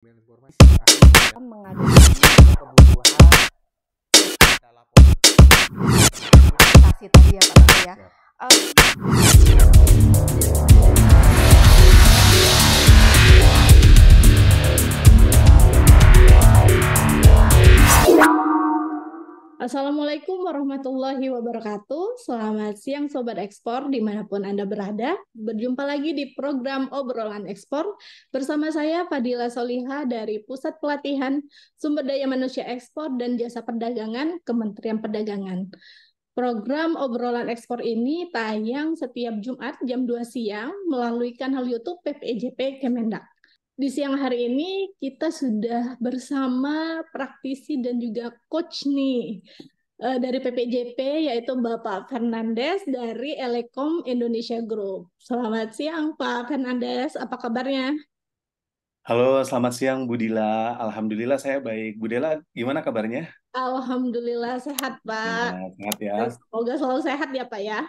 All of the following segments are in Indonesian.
informasi mengadakan kebutuhan ada laporan kasih tadi ya Pak ya. Assalamualaikum warahmatullahi wabarakatuh. Selamat siang Sobat Ekspor dimanapun Anda berada. Berjumpa lagi di program Obrolan Ekspor bersama saya Fadila Soliha dari Pusat Pelatihan Sumber Daya Manusia Ekspor dan Jasa Perdagangan Kementerian Perdagangan. Program Obrolan Ekspor ini tayang setiap Jumat jam 2 siang melalui kanal YouTube PPIJP Kemendak. Di siang hari ini kita sudah bersama praktisi dan juga coach nih dari PPJP yaitu Bapak Fernandes dari Elekom Indonesia Group. Selamat siang Pak Fernandes, apa kabarnya? Halo, selamat siang Bu Dila. Alhamdulillah saya baik. Bu Dila, gimana kabarnya? Alhamdulillah sehat Pak. Ya, sehat ya. Semoga selalu sehat ya Pak ya.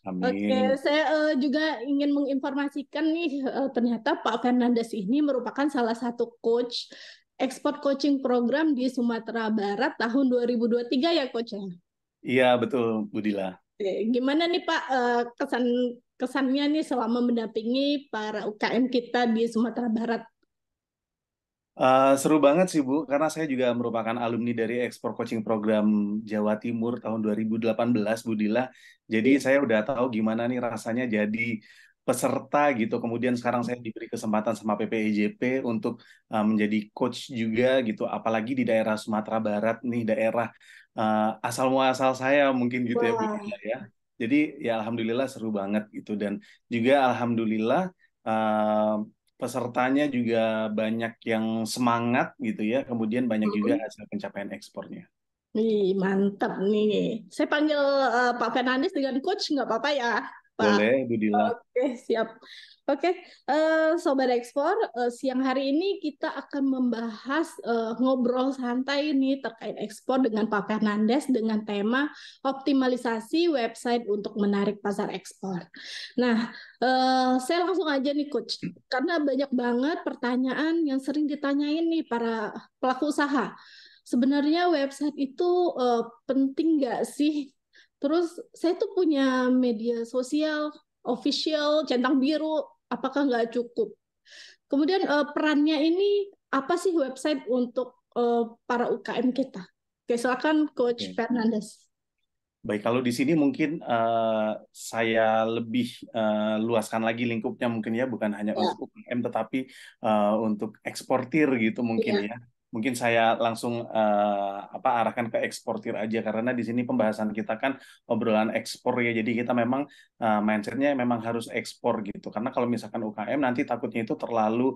Oke, Amin. saya juga ingin menginformasikan nih, ternyata Pak Fernandes ini merupakan salah satu coach ekspor coaching program di Sumatera Barat tahun 2023 ya coach ya. Iya, betul Bu Dila. Oke, gimana nih Pak kesannya nih selama mendampingi para UKM kita di Sumatera Barat? Seru banget sih Bu, karena saya juga merupakan alumni dari Ekspor Coaching Program Jawa Timur tahun 2018 Bu Dila. Jadi saya udah tahu gimana nih rasanya jadi peserta gitu. Kemudian sekarang saya diberi kesempatan sama PPIJP untuk menjadi coach juga gitu. Apalagi di daerah Sumatera Barat nih, daerah asal muasal saya mungkin gitu ya Bu Wah, Dila ya. Jadi ya alhamdulillah seru banget gitu, dan juga alhamdulillah pesertanya juga banyak yang semangat gitu ya, kemudian banyak juga hasil pencapaian ekspornya. nih mantap nih. Saya panggil Pak Fernandes dengan coach nggak apa-apa ya, Pak? Boleh, Bu Dila. Oke, siap. Oke, Sobat Ekspor, siang hari ini kita akan membahas ngobrol santai nih terkait ekspor dengan Pak Fernandes dengan tema optimalisasi website untuk menarik pasar ekspor. Nah, saya langsung aja nih Coach, karena banyak banget pertanyaan yang sering ditanyain nih para pelaku usaha. Sebenarnya website itu penting nggak sih? Terus saya tuh punya media sosial official, centang biru, apakah nggak cukup? Kemudian perannya ini apa sih website untuk para UKM kita? Oke, silakan Coach Oke. Fernandes. Baik, kalau di sini mungkin saya lebih luaskan lagi lingkupnya mungkin ya, bukan hanya Ya, untuk UMKM tetapi untuk eksportir gitu mungkin ya. ya. Mungkin saya langsung arahkan ke eksportir aja, karena di sini pembahasan kita kan obrolan ekspor ya. Jadi kita memang mindsetnya memang harus ekspor gitu. Karena kalau misalkan UKM nanti takutnya itu terlalu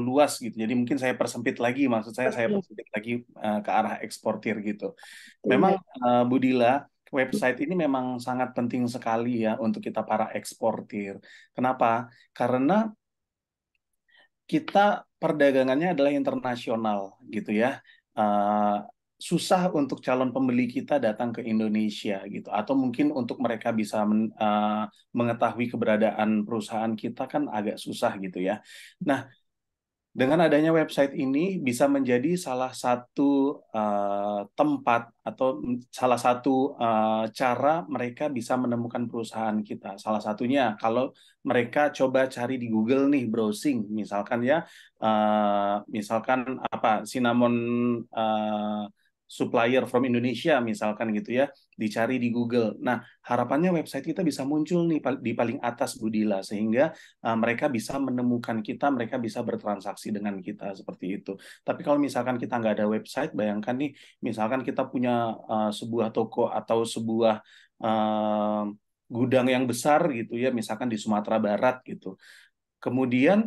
luas gitu. Jadi mungkin saya persempit lagi, maksud saya Betul. persempit lagi ke arah eksportir gitu. Memang Iya. Budila, website ini memang sangat penting sekali ya untuk kita para eksportir. Kenapa? Karena kita perdagangannya adalah internasional gitu ya. Eh, Susah untuk calon pembeli kita datang ke Indonesia gitu, atau mungkin untuk mereka bisa mengetahui keberadaan perusahaan kita kan agak susah gitu ya. Nah, dengan adanya website ini bisa menjadi salah satu tempat atau salah satu cara mereka bisa menemukan perusahaan kita. Salah satunya kalau mereka coba cari di Google nih, browsing, misalkan ya, misalkan apa, cinnamon supplier from Indonesia misalkan gitu ya, dicari di Google. Nah, harapannya website kita bisa muncul nih di paling atas Budila, sehingga mereka bisa menemukan kita, mereka bisa bertransaksi dengan kita seperti itu. Tapi kalau misalkan kita nggak ada website, bayangkan nih, misalkan kita punya sebuah toko atau sebuah uh, gudang yang besar gitu ya, misalkan di Sumatera Barat gitu. Kemudian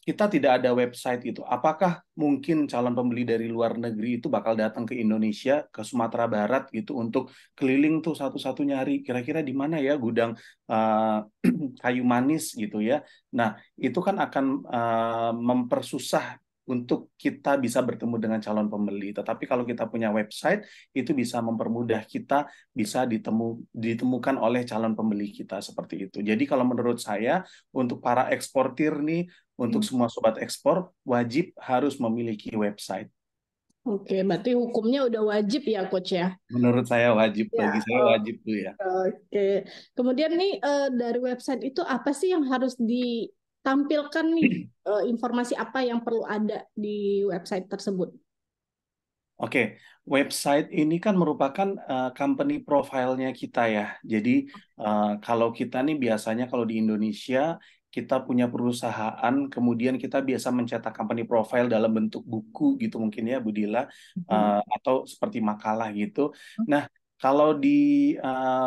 kita tidak ada website itu. Apakah mungkin calon pembeli dari luar negeri itu bakal datang ke Indonesia, ke Sumatera Barat gitu untuk keliling tuh satu-satu nyari kira-kira di mana ya gudang kayu manis gitu ya. Nah, itu kan akan mempersusah untuk kita bisa bertemu dengan calon pembeli. Tetapi kalau kita punya website, itu bisa mempermudah kita bisa ditemukan oleh calon pembeli kita seperti itu. Jadi kalau menurut saya, untuk para eksportir nih, untuk semua sobat ekspor, wajib harus memiliki website. Oke, berarti hukumnya udah wajib ya, Coach ya? Menurut saya wajib, bagi Ya, saya wajib tuh ya. oke. Kemudian nih dari website itu apa sih yang harus ditampilkan nih? Informasi apa yang perlu ada di website tersebut? Oke, website ini kan merupakan company profile-nya kita ya. Jadi kalau kita nih biasanya kalau di Indonesia kita punya perusahaan, kemudian kita biasa mencetak company profile dalam bentuk buku gitu mungkin ya, Bu Dila, atau seperti makalah gitu. Nah, kalau di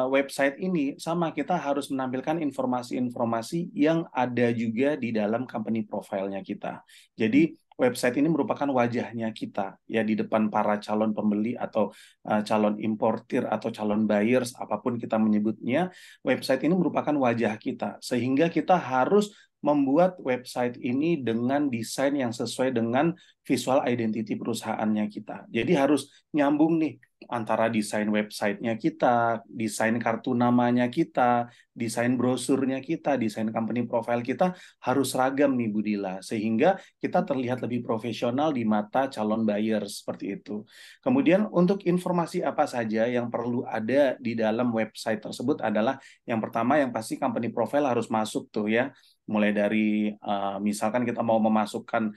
website ini sama kita harus menampilkan informasi-informasi yang ada juga di dalam company profile-nya kita. Jadi website ini merupakan wajahnya kita ya di depan para calon pembeli atau calon importir atau calon buyers apapun kita menyebutnya, website ini merupakan wajah kita sehingga kita harus membuat website ini dengan desain yang sesuai dengan visual identity perusahaannya kita. Jadi harus nyambung nih antara desain websitenya kita, desain kartu namanya kita, desain brosurnya kita, desain company profile kita harus seragam nih Bu Dila, sehingga kita terlihat lebih profesional di mata calon buyer seperti itu. Kemudian untuk informasi apa saja yang perlu ada di dalam website tersebut adalah yang pertama yang pasti company profile harus masuk tuh ya. Mulai dari misalkan kita mau memasukkan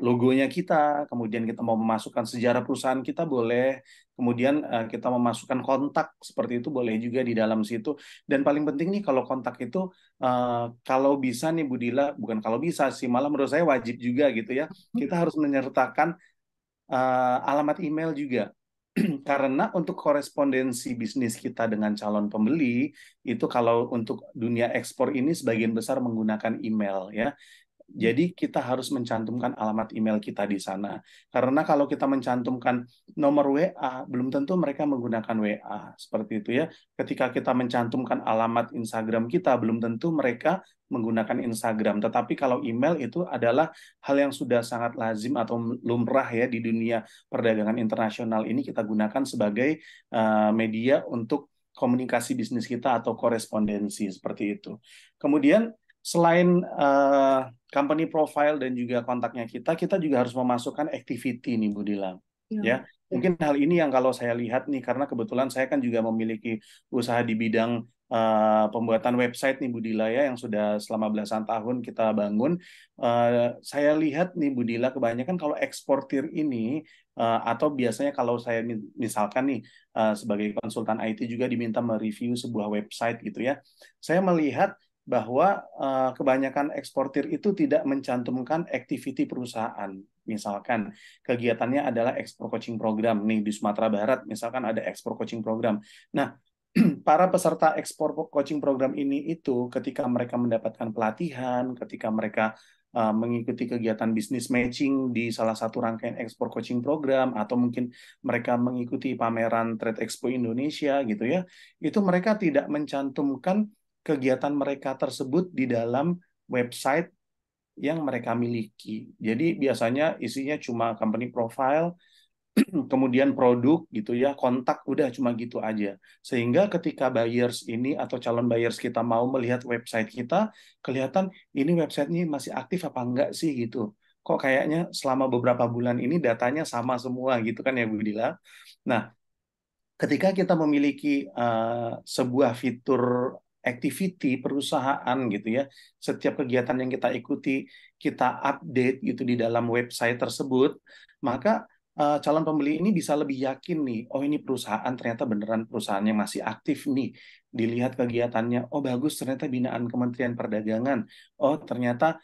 logonya kita, kemudian kita mau memasukkan sejarah perusahaan kita boleh, kemudian kita memasukkan kontak seperti itu boleh juga di dalam situ. Dan paling penting nih kalau kontak itu kalau bisa nih Bu Dila, bukan kalau bisa sih, malah menurut saya wajib juga gitu ya. Kita harus menyertakan alamat email juga. Karena untuk korespondensi bisnis kita dengan calon pembeli, itu kalau untuk dunia ekspor ini sebagian besar menggunakan email ya. Jadi kita harus mencantumkan alamat email kita di sana. Karena kalau kita mencantumkan nomor WA, belum tentu mereka menggunakan WA. Seperti itu ya. Ketika kita mencantumkan alamat Instagram kita, belum tentu mereka menggunakan Instagram. Tetapi kalau email itu adalah hal yang sudah sangat lazim atau lumrah ya di dunia perdagangan internasional ini kita gunakan sebagai media untuk komunikasi bisnis kita atau korespondensi seperti itu. Kemudian selain company profile dan juga kontaknya kita juga harus memasukkan activity nih Bu Dila. Ya, mungkin hal ini yang kalau saya lihat nih karena kebetulan saya kan juga memiliki usaha di bidang pembuatan website nih Bu Dila ya yang sudah selama belasan tahun kita bangun. Saya lihat nih Bu Dila kebanyakan kalau eksportir ini atau biasanya kalau saya misalkan nih sebagai konsultan IT juga diminta mereview sebuah website gitu ya. Saya melihat bahwa kebanyakan eksportir itu tidak mencantumkan activity perusahaan. Misalkan kegiatannya adalah ekspor coaching program. Nih di Sumatera Barat misalkan ada ekspor coaching program. Nah, para peserta ekspor coaching program ini itu ketika mereka mendapatkan pelatihan, ketika mereka mengikuti kegiatan bisnis matching di salah satu rangkaian ekspor coaching program, atau mungkin mereka mengikuti pameran Trade Expo Indonesia gitu ya, itu mereka tidak mencantumkan kegiatan mereka tersebut di dalam website yang mereka miliki. Jadi biasanya isinya cuma company profile, kemudian produk gitu ya, kontak udah cuma gitu aja. Sehingga ketika buyers ini atau calon buyers kita mau melihat website kita, kelihatan ini website ini masih aktif apa enggak sih gitu. Kok kayaknya selama beberapa bulan ini datanya sama semua gitu kan ya Bu Dila. Nah, ketika kita memiliki sebuah fitur activity perusahaan gitu ya, setiap kegiatan yang kita ikuti kita update gitu di dalam website tersebut, maka calon pembeli ini bisa lebih yakin nih, oh ini perusahaan ternyata beneran perusahaannya masih aktif nih, dilihat kegiatannya, oh bagus ternyata binaan Kementerian Perdagangan, oh ternyata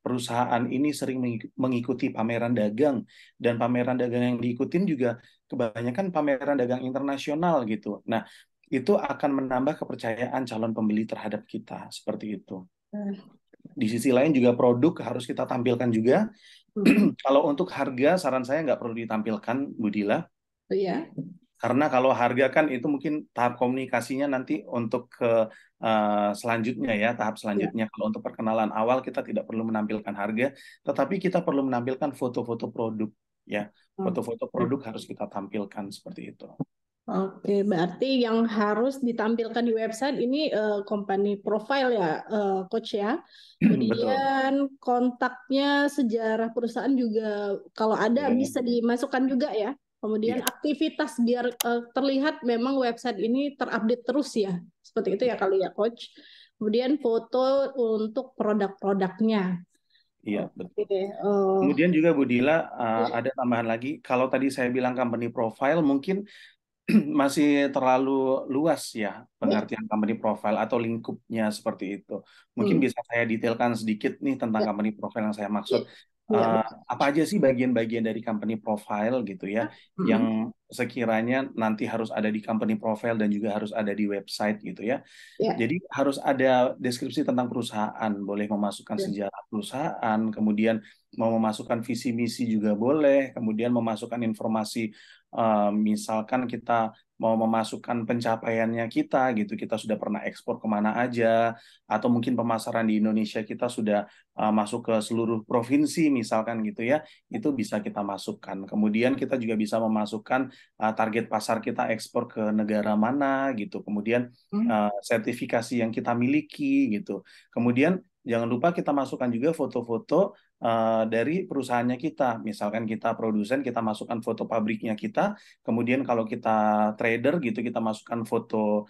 perusahaan ini sering mengikuti pameran dagang, dan pameran dagang yang diikutin juga kebanyakan pameran dagang internasional gitu. Nah, itu akan menambah kepercayaan calon pembeli terhadap kita, seperti itu. Di sisi lain juga produk harus kita tampilkan juga. Kalau untuk harga, saran saya nggak perlu ditampilkan, Bu Dila. Iya. Karena kalau harga kan itu mungkin tahap komunikasinya nanti untuk ke selanjutnya ya, tahap Ya. selanjutnya. Kalau untuk perkenalan awal kita tidak perlu menampilkan harga, tetapi kita perlu menampilkan foto-foto produk ya. Foto-foto produk harus kita tampilkan seperti itu. Oke, berarti yang harus ditampilkan di website ini company profile ya, Coach ya. Betul. Kemudian kontaknya, sejarah perusahaan juga kalau ada Iya, bisa dimasukkan juga ya. Kemudian iya, aktivitas biar terlihat memang website ini terupdate terus ya. Seperti itu ya kali ya, Coach. Kemudian foto untuk produk-produknya. iya, Oke, betul. Kemudian juga Bu Dila, ya, ada tambahan lagi. Kalau tadi saya bilang company profile, mungkin masih terlalu luas ya ya, pengertian company profile atau lingkupnya seperti itu. Mungkin hmm, bisa saya detailkan sedikit nih tentang ya, company profile yang saya ya, maksud. ya, Apa aja sih bagian-bagian dari company profile gitu ya, yang hmm, sekiranya nanti harus ada di company profile dan juga harus ada di website gitu ya. ya, Jadi harus ada deskripsi tentang perusahaan, boleh memasukkan ya. sejarah perusahaan, kemudian mau memasukkan visi misi juga boleh, kemudian memasukkan informasi, misalkan kita mau memasukkan pencapaiannya kita gitu, kita sudah pernah ekspor kemana aja, atau mungkin pemasaran di Indonesia kita sudah masuk ke seluruh provinsi misalkan gitu ya, itu bisa kita masukkan. Kemudian kita juga bisa memasukkan target pasar kita ekspor ke negara mana gitu, kemudian Hmm. sertifikasi yang kita miliki gitu. Kemudian jangan lupa kita masukkan juga foto-foto dari perusahaannya kita. Misalkan kita produsen, kita masukkan foto pabriknya kita. Kemudian kalau kita trader gitu, kita masukkan foto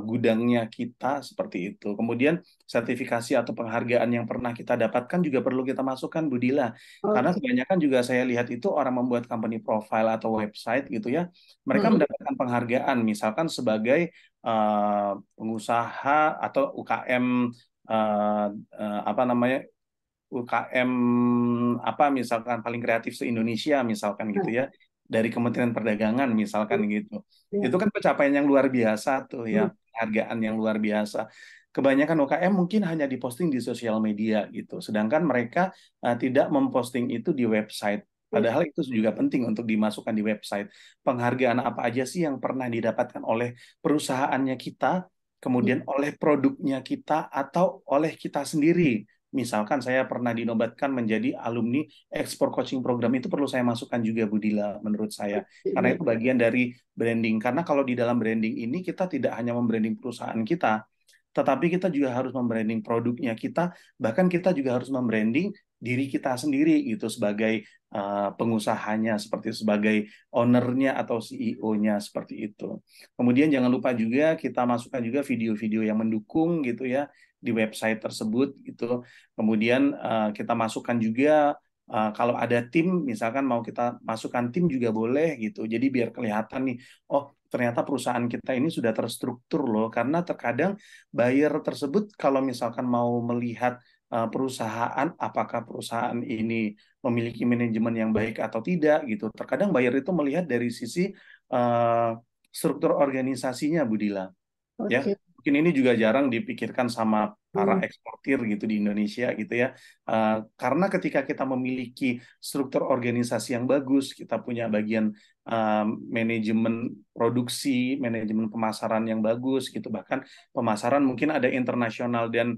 gudangnya kita seperti itu. Kemudian sertifikasi atau penghargaan yang pernah kita dapatkan juga perlu kita masukkan, Budila. Karena Oke. kebanyakan juga saya lihat itu orang membuat company profile atau website gitu ya, mereka Hmm. mendapatkan penghargaan, misalkan sebagai pengusaha atau UKM, apa namanya, UKM apa misalkan paling kreatif se-Indonesia misalkan gitu ya, dari Kementerian Perdagangan misalkan gitu. Ya. Itu kan pencapaian yang luar biasa tuh Hmm. ya, penghargaan yang luar biasa. Kebanyakan UKM mungkin hanya diposting di sosial media gitu, sedangkan mereka tidak memposting itu di website. Ya. Padahal itu juga penting untuk dimasukkan di website. Penghargaan apa aja sih yang pernah didapatkan oleh perusahaannya kita, kemudian oleh produknya kita, atau oleh kita sendiri. Misalkan saya pernah dinobatkan menjadi alumni ekspor coaching program, itu perlu saya masukkan juga Budila menurut saya. Karena Ya. itu bagian dari branding. Karena kalau di dalam branding ini kita tidak hanya membranding perusahaan kita, tetapi kita juga harus membranding produknya kita, bahkan kita juga harus membranding diri kita sendiri gitu sebagai pengusahanya, seperti sebagai ownernya atau CEO-nya seperti itu. Kemudian jangan lupa juga kita masukkan juga video-video yang mendukung gitu ya di website tersebut gitu. Kemudian kita masukkan juga kalau ada tim, misalkan mau kita masukkan tim juga boleh gitu. Jadi biar kelihatan nih, oh ternyata perusahaan kita ini sudah terstruktur loh. Karena terkadang buyer tersebut kalau misalkan mau melihat perusahaan, apakah perusahaan ini memiliki manajemen yang baik atau tidak gitu. Terkadang buyer itu melihat dari sisi struktur organisasinya, Budila. Ya, Oke. mungkin ini juga jarang dipikirkan sama para Hmm. eksportir gitu di Indonesia gitu ya. Karena ketika kita memiliki struktur organisasi yang bagus, kita punya bagian manajemen produksi, manajemen pemasaran yang bagus gitu, bahkan pemasaran mungkin ada internasional dan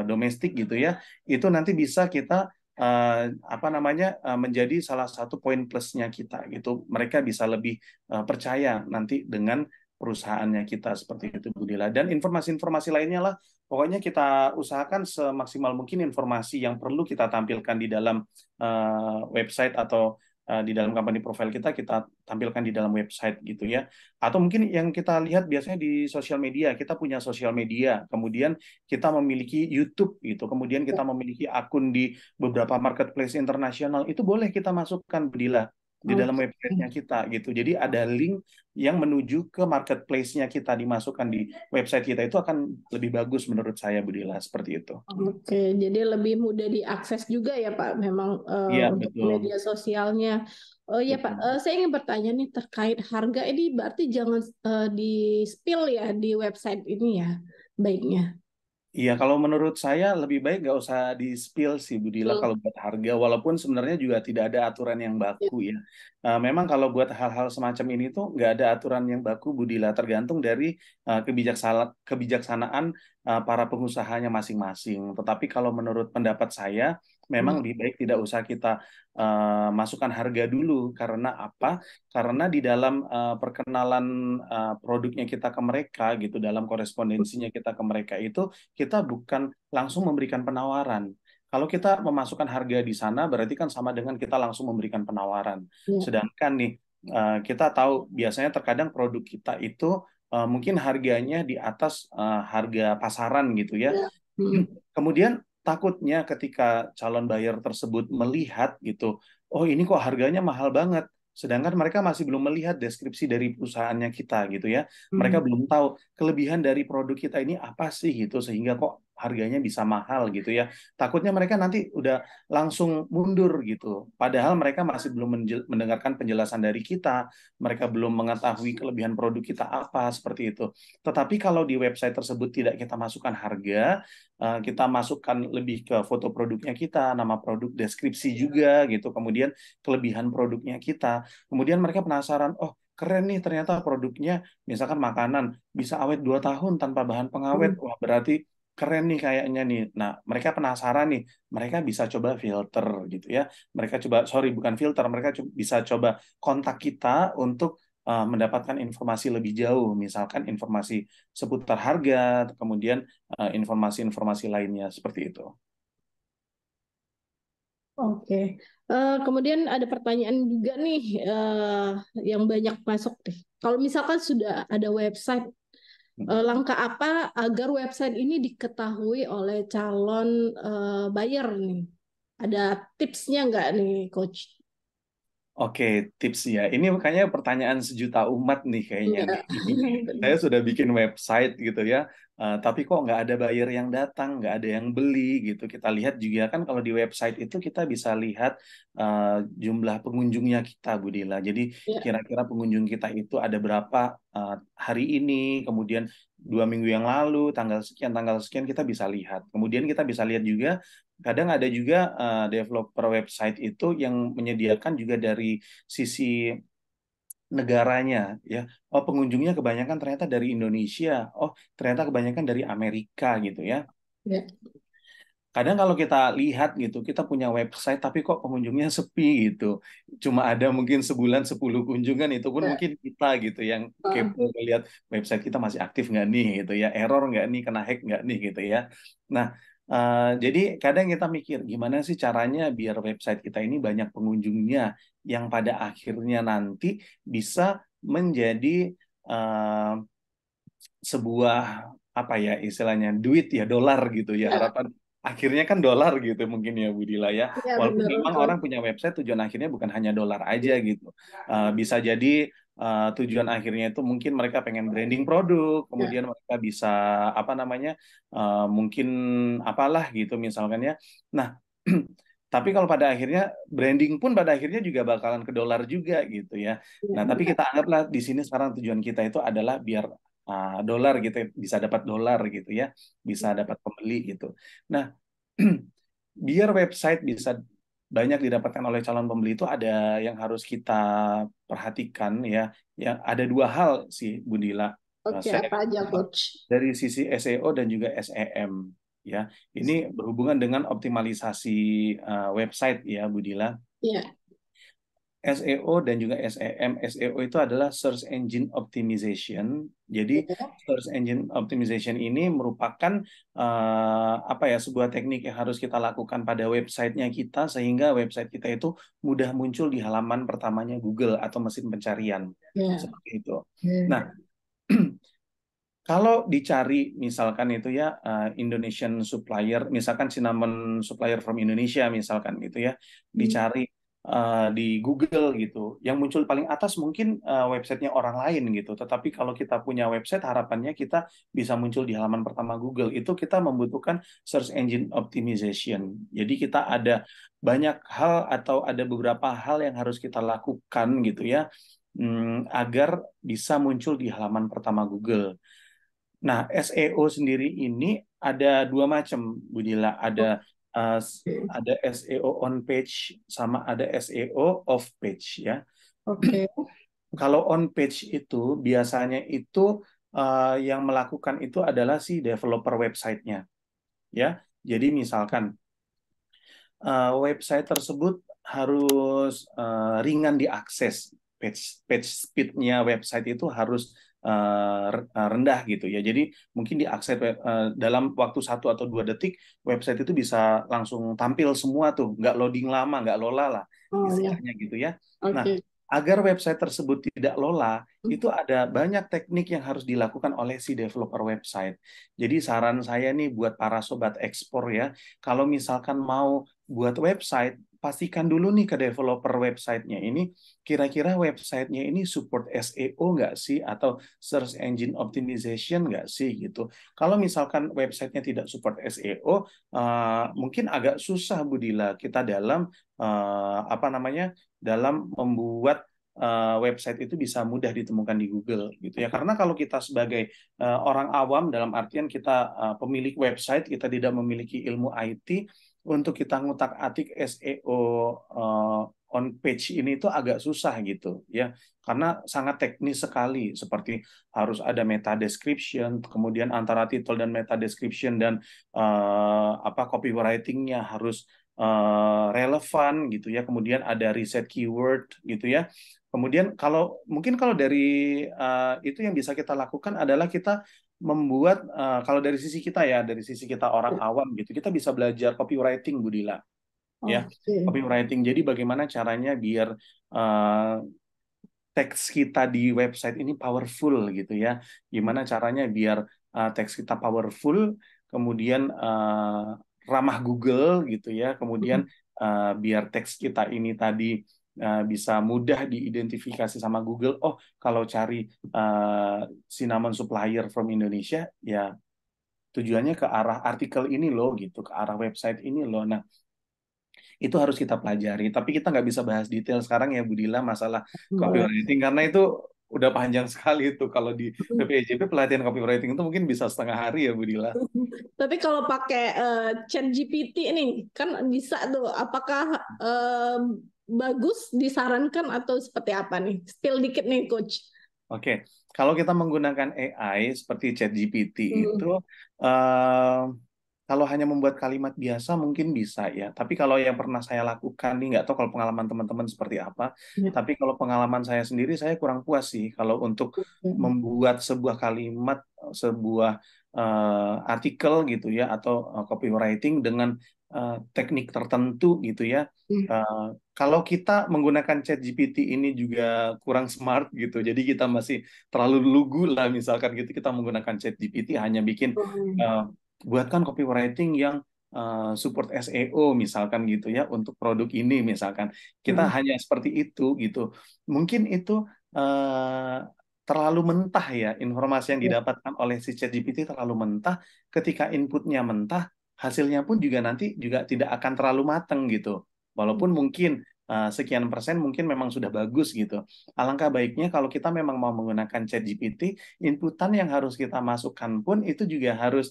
domestik gitu ya. Itu nanti bisa kita apa namanya menjadi salah satu poin plusnya kita gitu. Mereka bisa lebih percaya nanti dengan perusahaannya kita seperti itu Bu Dila. Dan informasi-informasi lainnya lah, pokoknya kita usahakan semaksimal mungkin informasi yang perlu kita tampilkan di dalam website atau di dalam company profile kita tampilkan di dalam website gitu ya. Atau mungkin yang kita lihat biasanya di sosial media, kita punya sosial media, kemudian kita memiliki YouTube gitu, kemudian kita memiliki akun di beberapa marketplace internasional, itu boleh kita masukkan Bu Dila di dalam Oke. websitenya kita gitu. Jadi ada link yang menuju ke marketplace-nya kita dimasukkan di website kita, itu akan lebih bagus menurut saya Budila seperti itu. Oke, jadi lebih mudah diakses juga ya Pak, memang Iya untuk betul, media sosialnya. Oh iya Pak, betul. saya ingin bertanya nih terkait harga ini berarti jangan di-spill ya di website ini ya, baiknya. Iya, kalau menurut saya lebih baik nggak usah di-spill sih, Budila, Hmm. kalau buat harga. Walaupun sebenarnya juga tidak ada aturan yang Ya. baku ya. Memang kalau buat hal-hal semacam ini tuh nggak ada aturan yang baku, Budila. Tergantung dari kebijaksanaan para pengusahanya masing-masing. Tetapi kalau menurut pendapat saya, memang Hmm. lebih baik tidak usah kita masukkan harga dulu. Karena apa? Karena di dalam perkenalan produknya kita ke mereka gitu, dalam korespondensinya kita ke mereka itu kita bukan langsung memberikan penawaran. Kalau kita memasukkan harga di sana, berarti kan sama dengan kita langsung memberikan penawaran. Ya. Sedangkan nih, kita tahu biasanya terkadang produk kita itu mungkin harganya di atas harga pasaran gitu ya. Ya. Hmm. Kemudian takutnya ketika calon buyer tersebut melihat gitu, oh ini kok harganya mahal banget. Sedangkan mereka masih belum melihat deskripsi dari perusahaannya kita gitu ya. Mereka Hmm. belum tahu kelebihan dari produk kita ini apa sih gitu sehingga kok harganya bisa mahal gitu ya. Takutnya mereka nanti udah langsung mundur gitu. Padahal mereka masih belum mendengarkan penjelasan dari kita, mereka belum mengetahui kelebihan produk kita apa seperti itu. Tetapi kalau di website tersebut tidak kita masukkan harga, kita masukkan lebih ke foto produknya kita, nama produk, deskripsi juga gitu, kemudian kelebihan produknya kita. Kemudian mereka penasaran, oh keren nih ternyata produknya, misalkan makanan, bisa awet 2 tahun tanpa bahan pengawet. Hmm. Wah berarti keren nih kayaknya nih. Nah mereka penasaran nih, mereka bisa coba filter gitu ya. Mereka coba, sorry bukan filter, mereka bisa coba kontak kita untuk mendapatkan informasi lebih jauh, misalkan informasi seputar harga, kemudian informasi-informasi lainnya seperti itu. Oke. Kemudian ada pertanyaan juga nih yang banyak masuk deh. Kalau misalkan sudah ada website, langkah apa agar website ini diketahui oleh calon buyer nih? Ada tipsnya nggak nih, Coach? Oke, tips ya. Ini makanya pertanyaan sejuta umat nih kayaknya Iya. nih. Saya sudah bikin website gitu ya, tapi kok nggak ada buyer yang datang, nggak ada yang beli gitu. Kita lihat juga kan kalau di website itu kita bisa lihat jumlah pengunjungnya kita, Bu Dila. Jadi Ya. kira-kira pengunjung kita itu ada berapa hari ini, kemudian 2 minggu yang lalu, tanggal sekian kita bisa lihat. Kemudian kita bisa lihat juga kadang ada juga developer website itu yang menyediakan juga dari sisi negaranya ya. Oh, pengunjungnya kebanyakan ternyata dari Indonesia. Oh, ternyata kebanyakan dari Amerika gitu ya. Ya. Kadang kalau kita lihat gitu, kita punya website tapi kok pengunjungnya sepi gitu. Cuma ada mungkin sebulan 10 kunjungan, itu pun Ya. mungkin kita gitu yang Ah. kepo melihat website kita masih aktif nggak nih gitu ya, error nggak nih, kena hack nggak nih gitu ya. Nah, jadi kadang kita mikir gimana sih caranya biar website kita ini banyak pengunjungnya yang pada akhirnya nanti bisa menjadi eh, sebuah apa ya istilahnya duit ya, dolar gitu ya, Ya. harapan akhirnya kan dolar gitu mungkin ya Budila ya, Ya, walaupun benar memang betul. orang punya website tujuan akhirnya bukan hanya dolar aja gitu. Bisa jadi tujuan akhirnya itu mungkin mereka pengen branding produk, Ya. kemudian mereka bisa apa namanya mungkin apalah gitu misalkan ya. Nah tapi kalau pada akhirnya branding pun pada akhirnya juga bakalan ke dolar juga gitu ya. Ya, Nah, tapi benar. kita anggaplah di sini sekarang tujuan kita itu adalah biar dolar gitu ya, bisa dapat dolar gitu ya, bisa dapat pembeli gitu. Nah, biar website bisa banyak didapatkan oleh calon pembeli itu ada yang harus kita perhatikan ya. Yang ada dua hal sih, Bu Dila. Oke, Saya apa aja, Coach? dari sisi SEO dan juga SEM ya. Ini berhubungan dengan optimalisasi website ya, Bu Dila. Ya. SEO dan juga SEM. SEO itu adalah Search Engine Optimization. Jadi Ya. Search Engine Optimization ini merupakan apa ya, sebuah teknik yang harus kita lakukan pada websitenya kita sehingga website kita itu mudah muncul di halaman pertamanya Google atau mesin pencarian Ya. seperti itu. Nah, Ya. kalau dicari misalkan itu ya Indonesian supplier, misalkan cinnamon supplier from Indonesia misalkan gitu ya, Hmm. dicari di Google gitu, yang muncul paling atas mungkin websitenya orang lain gitu. Tetapi kalau kita punya website, harapannya kita bisa muncul di halaman pertama Google. Itu kita membutuhkan search engine optimization. Jadi kita ada banyak hal atau ada beberapa hal yang harus kita lakukan gitu ya, agar bisa muncul di halaman pertama Google. Nah, SEO sendiri ini ada dua macam, Bu Dila. Ada SEO on page sama ada SEO off page ya. Oke. Kalau on page itu biasanya itu yang melakukan itu adalah si developer websitenya ya. Jadi misalkan website tersebut harus ringan diakses, page speed-nya website itu harus rendah gitu ya. Jadi mungkin diakses dalam waktu 1 atau 2 detik website itu bisa langsung tampil semua tuh, nggak loading lama, nggak lola lah Oh ya. istilahnya gitu ya. Nah, Oke. agar website tersebut tidak lola, itu ada banyak teknik yang harus dilakukan oleh si developer website. Jadi saran saya nih buat para sobat ekspor ya, kalau misalkan mau buat website, pastikan dulu nih ke developer websitenya ini, kira-kira websitenya ini support SEO nggak sih, atau search engine optimization nggak sih gitu. Kalau misalkan websitenya tidak support SEO, mungkin agak susah Bu Dila kita dalam dalam membuat website itu bisa mudah ditemukan di Google gitu ya. Karena kalau kita sebagai orang awam, dalam artian kita pemilik website, kita tidak memiliki ilmu IT, untuk kita ngutak-atik SEO on page ini itu agak susah gitu ya. Karena sangat teknis sekali, seperti harus ada meta description, kemudian antara title dan meta description dan copywriting-nya harus relevan gitu ya. Kemudian ada riset keyword gitu ya. Kemudian kalau dari itu yang bisa kita lakukan adalah kita membuat kalau dari sisi kita ya, dari sisi kita orang awam gitu, kita bisa belajar copywriting Bu Dila ya. Oke. Copywriting. Jadi bagaimana caranya biar uh, teks kita di website ini powerful gitu ya. Gimana caranya biar teks kita powerful, kemudian ramah Google gitu ya. Kemudian biar teks kita ini tadi bisa mudah diidentifikasi sama Google. Oh, kalau cari cinnamon supplier from Indonesia, ya tujuannya ke arah artikel ini loh gitu, ke arah website ini loh. Nah, itu harus kita pelajari. Tapi kita nggak bisa bahas detail sekarang ya, Bu Dila, masalah Boleh. copywriting, karena itu udah panjang sekali itu. Kalau di PPJP pelatihan copywriting itu mungkin bisa setengah hari ya, Bu Dila. Tapi kalau pakai Chat GPT ini kan bisa tuh. Apakah bagus disarankan atau seperti apa nih? Spill dikit nih, Coach. Oke, kalau kita menggunakan AI seperti ChatGPT itu, kalau hanya membuat kalimat biasa mungkin bisa ya. Tapi kalau yang pernah saya lakukan nih, nggak tahu kalau pengalaman teman-teman seperti apa. Ya. Tapi kalau pengalaman saya sendiri, saya kurang puas sih kalau untuk membuat sebuah kalimat, sebuah artikel gitu ya, atau copywriting dengan teknik tertentu gitu ya. Kalau kita menggunakan ChatGPT ini juga kurang smart gitu, jadi kita masih terlalu lugu lah misalkan gitu, kita menggunakan ChatGPT hanya bikin buatkan copywriting yang support SEO misalkan gitu ya untuk produk ini misalkan, kita hanya seperti itu gitu, mungkin itu terlalu mentah ya, informasi yang didapatkan oleh si ChatGPT terlalu mentah, ketika inputnya mentah, hasilnya pun juga nanti juga tidak akan terlalu matang gitu. Walaupun mungkin sekian persen mungkin memang sudah bagus gitu. Alangkah baiknya kalau kita memang mau menggunakan ChatGPT, inputan yang harus kita masukkan pun itu juga harus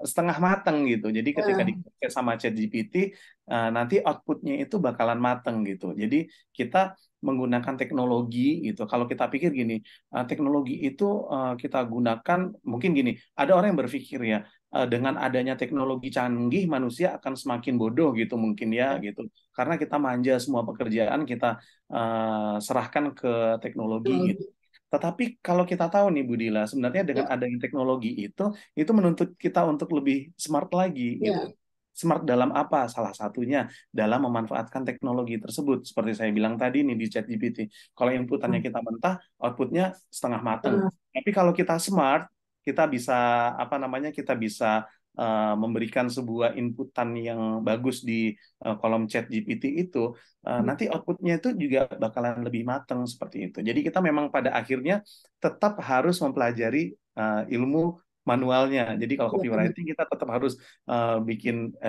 setengah matang gitu. Jadi ketika dipakai sama ChatGPT, nanti outputnya itu bakalan matang gitu. Jadi kita menggunakan teknologi gitu. Kalau kita pikir gini, teknologi itu kita gunakan, mungkin gini, ada orang yang berpikir ya, dengan adanya teknologi canggih manusia akan semakin bodoh gitu mungkin ya gitu, karena kita manja semua pekerjaan kita serahkan ke teknologi gitu. Tetapi kalau kita tahu nih Bu Dila, sebenarnya dengan adanya teknologi itu menuntut kita untuk lebih smart lagi gitu. Smart dalam apa? Salah satunya dalam memanfaatkan teknologi tersebut. Seperti saya bilang tadi nih di ChatGPT, kalau inputannya kita mentah, outputnya setengah mateng. Tapi kalau kita smart, kita bisa kita bisa memberikan sebuah inputan yang bagus di kolom chat GPT itu, nanti outputnya itu juga bakalan lebih matang seperti itu. Jadi kita memang pada akhirnya tetap harus mempelajari ilmu manualnya. Jadi kalau copywriting kita tetap harus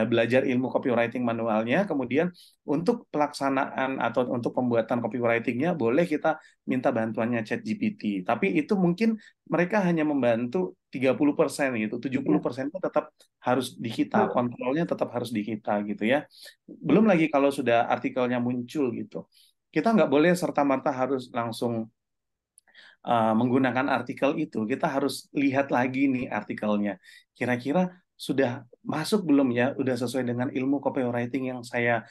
belajar ilmu copywriting manualnya. Kemudian untuk pelaksanaan atau untuk pembuatan copywritingnya boleh kita minta bantuannya ChatGPT. Tapi itu mungkin mereka hanya membantu 30% gitu. Ya. 70% itu tetap harus di kita, Oh, kontrolnya tetap harus di kita gitu ya. Belum lagi kalau sudah artikelnya muncul gitu. Kita nggak boleh serta-merta harus langsung menggunakan artikel itu. Kita harus lihat lagi nih artikelnya. Kira-kira sudah masuk belum ya? Udah sesuai dengan ilmu copywriting yang saya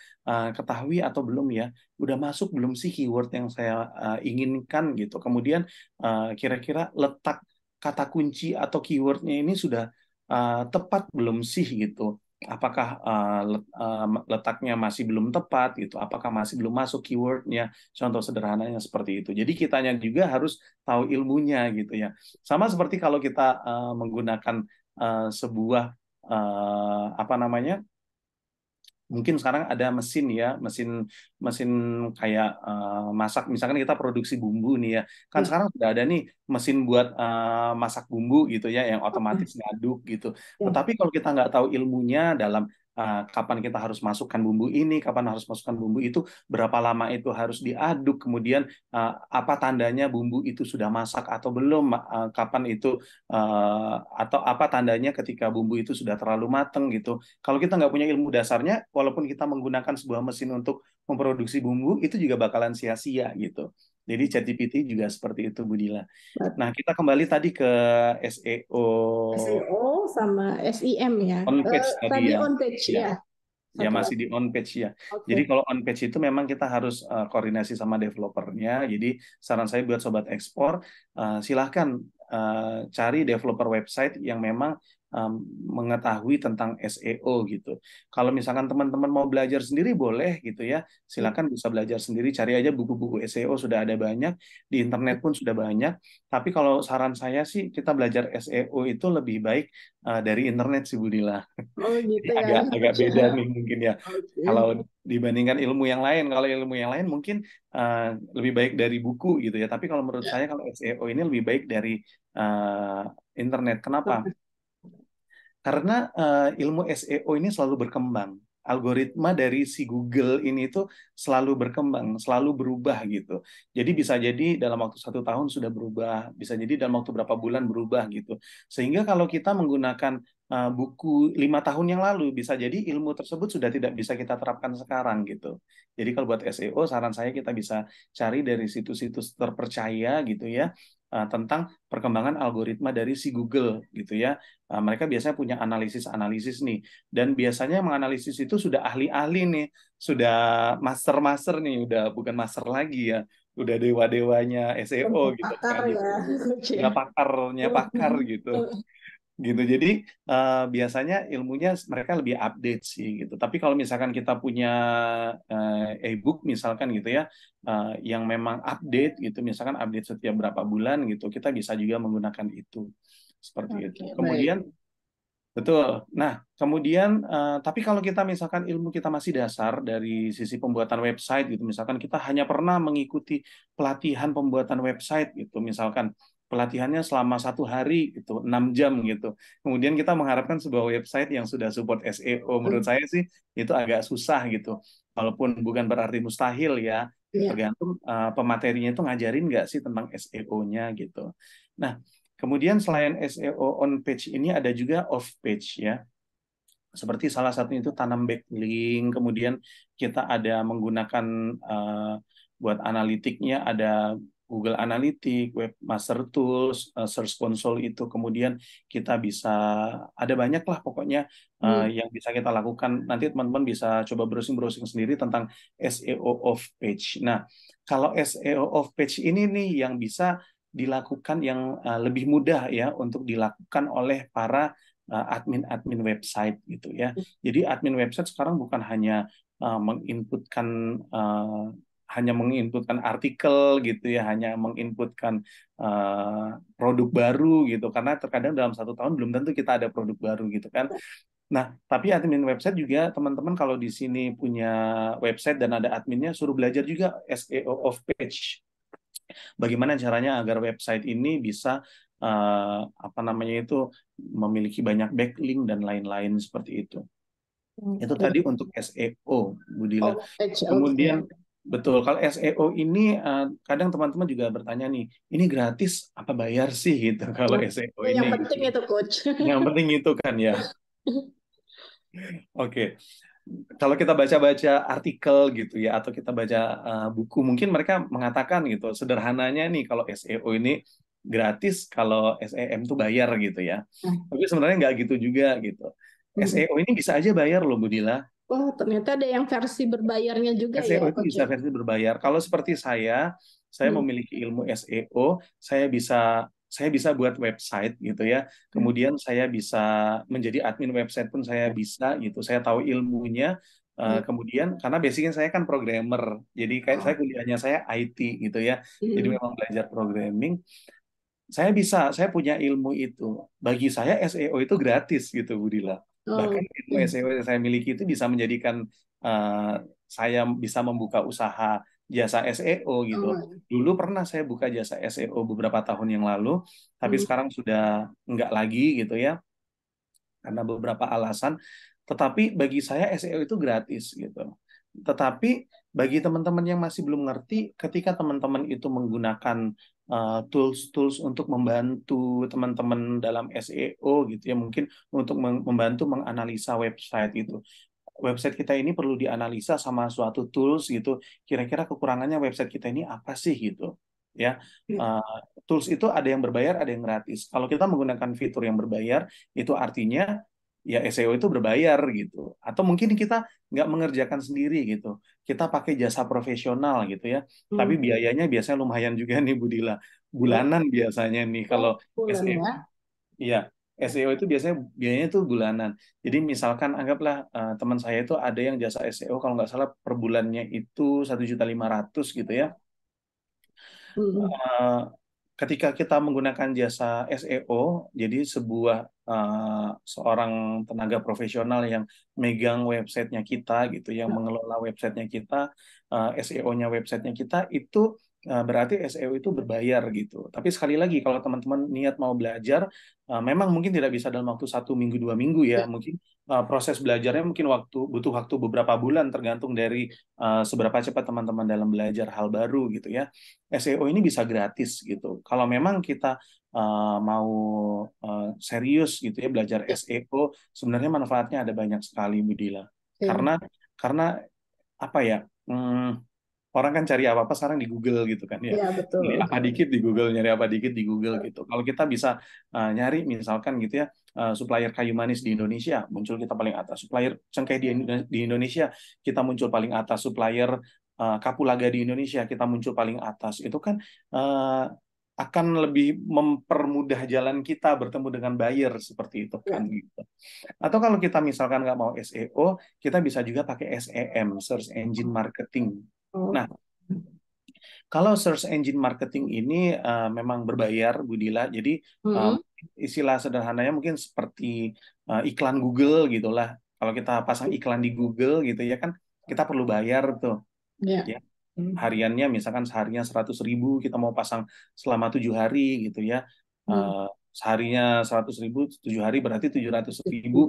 ketahui atau belum ya? Udah masuk belum sih keyword yang saya inginkan gitu. Kemudian kira-kira letak kata kunci atau keywordnya ini sudah tepat belum sih gitu? Apakah letaknya masih belum tepat gitu? Apakah masih belum masuk keywordnya? Contoh sederhananya seperti itu. Jadi kitanya juga harus tahu ilmunya gitu ya. Sama seperti kalau kita menggunakan sebuah apa namanya? Mungkin sekarang ada mesin ya, mesin mesin kayak masak. Misalkan kita produksi bumbu nih ya, kan ya. sekarang sudah ada nih mesin buat masak bumbu gitu ya, yang Ya. otomatis ngaduk gitu. Ya. Tetapi kalau kita nggak tahu ilmunya dalam kapan kita harus masukkan bumbu ini, kapan harus masukkan bumbu itu, berapa lama itu harus diaduk, kemudian apa tandanya bumbu itu sudah masak atau belum, kapan itu atau apa tandanya ketika bumbu itu sudah terlalu mateng gitu. Kalau kita nggak punya ilmu dasarnya, walaupun kita menggunakan sebuah mesin untuk memproduksi bumbu, itu juga bakalan sia-sia gitu. Jadi ChatGPT juga seperti itu, Budila. Nah, kita kembali tadi ke SEO SEO sama SEM ya. on page tadi Tadi ya. on page Ya, ya. ya Satu masih lagi. di on page ya. Jadi Oke. kalau on page itu memang kita harus koordinasi sama developernya. Jadi saran saya buat sobat ekspor, silahkan cari developer website yang memang mengetahui tentang SEO gitu. Kalau misalkan teman-teman mau belajar sendiri boleh gitu ya, silakan bisa belajar sendiri. Cari aja buku-buku SEO sudah ada banyak, di internet pun sudah banyak. Tapi kalau saran saya sih kita belajar SEO itu lebih baik dari internet sih Budila. Oh Jadi gitu ya. agak agak Coach. beda nih mungkin ya. Oke. Kalau dibandingkan ilmu yang lain, kalau ilmu yang lain mungkin lebih baik dari buku gitu ya. Tapi kalau menurut saya kalau SEO ini lebih baik dari uh, internet. Kenapa? Karena ilmu SEO ini selalu berkembang. Algoritma dari si Google ini tuh selalu berkembang, selalu berubah gitu. Jadi bisa jadi dalam waktu 1 tahun sudah berubah, bisa jadi dalam waktu berapa bulan berubah gitu. Sehingga kalau kita menggunakan buku 5 tahun yang lalu, bisa jadi ilmu tersebut sudah tidak bisa kita terapkan sekarang gitu. Jadi kalau buat SEO, saran saya kita bisa cari dari situs-situs terpercaya gitu ya, tentang perkembangan algoritma dari si Google gitu ya. Mereka biasanya punya analisis-analisis nih, dan biasanya yang menganalisis itu sudah ahli-ahli nih, sudah master-master nih, udah bukan master lagi ya, udah dewa-dewanya SEO gitu Pakar kan ya, gitu, Coach ya. udah pakarnya pakar gitu. Gitu. Jadi biasanya ilmunya mereka lebih update sih gitu. Tapi kalau misalkan kita punya e-book misalkan gitu ya, yang memang update gitu, misalkan update setiap berapa bulan gitu, kita bisa juga menggunakan itu seperti itu. Oke, baik. Kemudian betul. Nah, kemudian tapi kalau kita misalkan ilmu kita masih dasar dari sisi pembuatan website gitu, misalkan kita hanya pernah mengikuti pelatihan pembuatan website gitu, misalkan pelatihannya selama 1 hari gitu, 6 jam gitu. Kemudian kita mengharapkan sebuah website yang sudah support SEO, menurut saya sih itu agak susah gitu. Walaupun bukan berarti mustahil ya, Ya. tergantung pematerinya itu ngajarin nggak sih tentang SEO-nya gitu. Nah, kemudian selain SEO on page ini ada juga off page ya. Seperti salah satunya itu tanam backlink, kemudian kita ada menggunakan buat analitiknya ada Google Analytics, Webmaster Tools, Search Console itu, kemudian kita bisa ada banyak lah pokoknya yang bisa kita lakukan. Nanti teman-teman bisa coba browsing-browsing sendiri tentang SEO off page. Nah, kalau SEO off page ini nih yang bisa dilakukan yang lebih mudah ya untuk dilakukan oleh para admin-admin website gitu ya. Jadi admin website sekarang bukan hanya menginputkan artikel gitu ya, hanya menginputkan produk baru gitu, karena terkadang dalam 1 tahun belum tentu kita ada produk baru gitu kan. Nah, tapi admin website juga teman-teman kalau di sini punya website dan ada adminnya, suruh belajar juga SEO off page. Bagaimana caranya agar website ini bisa apa namanya itu memiliki banyak backlink dan lain-lain seperti itu. Itu Oke. tadi untuk SEO, Budila. Oh, page, Kemudian oke. betul. Kalau SEO ini kadang teman-teman juga bertanya nih, ini gratis apa bayar sih gitu kalau Nah, SEO itu yang ini gitu. penting itu coach. Yang penting itu kan ya. Oke. Kalau kita baca-baca artikel gitu ya, atau kita baca buku, mungkin mereka mengatakan gitu, sederhananya nih kalau SEO ini gratis, kalau SEM tuh bayar gitu ya. Tapi sebenarnya nggak gitu juga gitu. Hmm. SEO ini bisa aja bayar loh, Bu Dila. Oh, ternyata ada yang versi berbayarnya juga SEO ya, itu coach bisa ya. versi berbayar. Kalau seperti saya Hmm. memiliki ilmu SEO, saya bisa buat website gitu ya. Kemudian saya bisa menjadi admin website pun saya bisa gitu. Saya tahu ilmunya. Hmm. Kemudian karena basicnya saya kan programmer, jadi kayak saya Oh. kuliahnya saya IT gitu ya. Jadi Hmm. memang belajar programming. Saya punya ilmu itu. Bagi saya SEO itu gratis gitu, Bu Dila. Oh, Bahkan ilmu oke. SEO yang saya miliki itu bisa menjadikan saya bisa membuka usaha jasa SEO gitu. Oh. Dulu pernah saya buka jasa SEO beberapa tahun yang lalu, tapi Hmm. sekarang sudah enggak lagi gitu ya, karena beberapa alasan. Tetapi bagi saya SEO itu gratis gitu. Tetapi bagi teman-teman yang masih belum ngerti, ketika teman-teman itu menggunakan tools-tools untuk membantu teman-teman dalam SEO gitu ya, mungkin untuk membantu menganalisa website itu. Website kita ini perlu dianalisa sama suatu tools gitu. Kira-kira kekurangannya website kita ini apa sih gitu. Ya, Ya. Uh, tools itu ada yang berbayar, ada yang gratis. Kalau kita menggunakan fitur yang berbayar, itu artinya ya SEO itu berbayar gitu. Atau mungkin kita nggak mengerjakan sendiri gitu. Kita pakai jasa profesional gitu ya. Tapi Hmm. biayanya biasanya lumayan juga nih Bu Dila. Oh, Bulanan biasanya nih oh, kalau bulan SEO. ya. Iya, SEO itu biasanya biayanya itu bulanan. Jadi misalkan anggaplah teman saya itu ada yang jasa SEO kalau nggak salah per bulannya itu 1.500.000 gitu ya. Hmm. Eh, Ketika kita menggunakan jasa SEO, jadi seorang tenaga profesional yang megang websitenya kita gitu, yang mengelola websitenya kita, SEO-nya websitenya kita itu berarti SEO itu berbayar gitu. Tapi sekali lagi kalau teman-teman niat mau belajar, memang mungkin tidak bisa dalam waktu 1 minggu 2 minggu ya, mungkin proses belajarnya mungkin butuh waktu beberapa bulan tergantung dari seberapa cepat teman-teman dalam belajar hal baru gitu ya. SEO ini bisa gratis gitu. Kalau memang kita mau serius gitu ya belajar SEO, sebenarnya manfaatnya ada banyak sekali, Bu Dila. Oke. Karena apa ya? Orang kan cari apa-apa sekarang di Google gitu kan ya. Ya, Nyari betul. apa dikit di Google, nyari apa dikit di Google gitu. Kalau kita bisa nyari misalkan gitu ya, supplier kayu manis di Indonesia, muncul kita paling atas. Supplier cengkeh di Indonesia, kita muncul paling atas. Supplier kapulaga di Indonesia, kita muncul paling atas. Itu kan akan lebih mempermudah jalan kita bertemu dengan buyer seperti itu kan Ya. gitu. Atau kalau kita misalkan nggak mau SEO, kita bisa juga pakai SEM, Search Engine Marketing. Oh. Nah, kalau search engine marketing ini memang berbayar, Bu Dila. Jadi Hmm. istilah sederhananya mungkin seperti iklan Google gitulah. Kalau kita pasang iklan di Google gitu ya kan, kita perlu bayar tuh. Ya. Ya, hariannya misalkan seharinya 100.000, kita mau pasang selama 7 hari gitu ya. Hmm. Seharinya 100.000, 7 hari berarti 700.000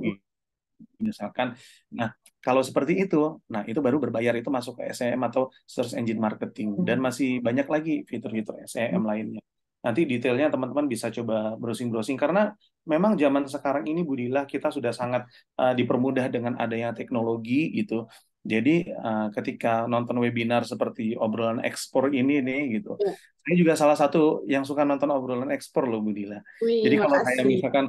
misalkan. Nah, kalau seperti itu, nah itu baru berbayar, itu masuk ke SEM atau Search Engine Marketing, dan masih banyak lagi fitur-fitur SEM lainnya. Nanti detailnya teman-teman bisa coba browsing-browsing, karena memang zaman sekarang ini Budillah kita sudah sangat dipermudah dengan adanya teknologi gitu. Jadi ketika nonton webinar seperti obrolan ekspor ini nih gitu, Ya. saya juga salah satu yang suka nonton obrolan ekspor loh Budillah. Wih, Jadi kalau saya makasih. misalkan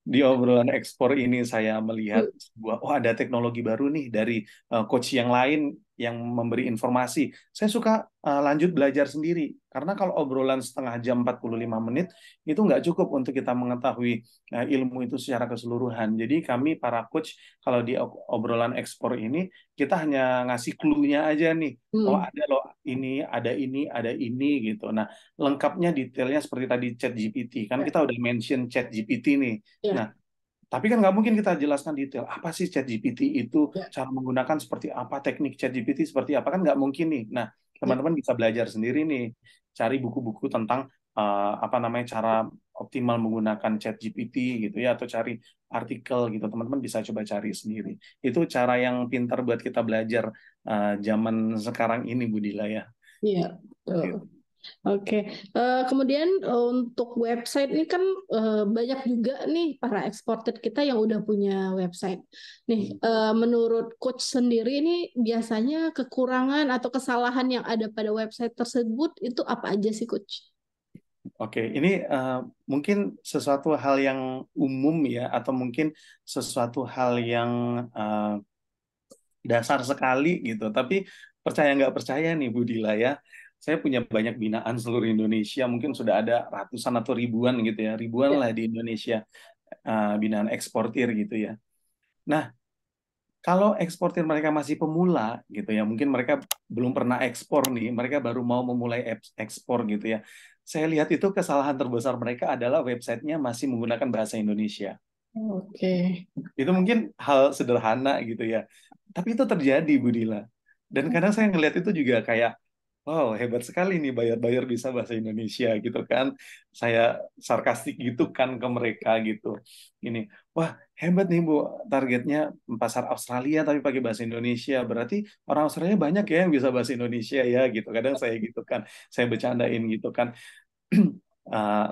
di obrolan ekspor ini saya Hmm. melihat oh ada teknologi baru nih dari coach yang lain yang memberi informasi. Saya suka lanjut belajar sendiri. Karena kalau obrolan setengah jam 45 menit, itu nggak cukup untuk kita mengetahui ilmu itu secara keseluruhan. Jadi kami para coach, kalau di obrolan ekspor ini, kita hanya ngasih clue-nya aja nih. Oh Hmm. ada loh ini, ada ini, ada ini gitu. Nah, lengkapnya detailnya seperti tadi ChatGPT. Kan Ya. kita udah mention ChatGPT nih. Ya. Nah, tapi kan nggak mungkin kita jelaskan detail. Apa sih ChatGPT itu, Ya. cara menggunakan seperti apa, teknik ChatGPT seperti apa, kan nggak mungkin nih. Nah, Ya. teman-teman bisa belajar sendiri nih, cari buku-buku tentang apa namanya cara optimal menggunakan ChatGPT gitu ya, atau cari artikel gitu, teman-teman bisa coba cari sendiri. Itu cara yang pintar buat kita belajar zaman sekarang ini, Bu Dila ya. Iya, Gitu. betul. Oke. Kemudian untuk website ini kan banyak juga nih para eksportir kita yang udah punya website. Nih, menurut coach sendiri ini biasanya kekurangan atau kesalahan yang ada pada website tersebut itu apa aja sih, coach? Oke, ini mungkin sesuatu hal yang umum ya, atau mungkin sesuatu hal yang dasar sekali gitu. Tapi percaya nggak percaya nih Bu Dila ya, saya punya banyak binaan seluruh Indonesia, mungkin sudah ada ratusan atau ribuan gitu ya, ribuan Ya. lah di Indonesia binaan eksportir gitu ya. Nah, kalau eksportir mereka masih pemula gitu ya, mungkin mereka belum pernah ekspor nih, mereka baru mau memulai ekspor gitu ya. Saya lihat itu kesalahan terbesar mereka adalah websitenya masih menggunakan bahasa Indonesia. Oke. Itu mungkin hal sederhana gitu ya. Tapi itu terjadi, Bu Dila. Dan kadang saya ngelihat itu juga kayak, wow, hebat sekali nih bayar-bayar bisa bahasa Indonesia gitu kan. Saya sarkastik gitu kan ke mereka gitu. Ini, wah, hebat nih Bu, targetnya pasar Australia tapi pakai bahasa Indonesia. Berarti orang Australia banyak ya yang bisa bahasa Indonesia ya gitu. Kadang saya gitu kan, saya bercandain gitu kan.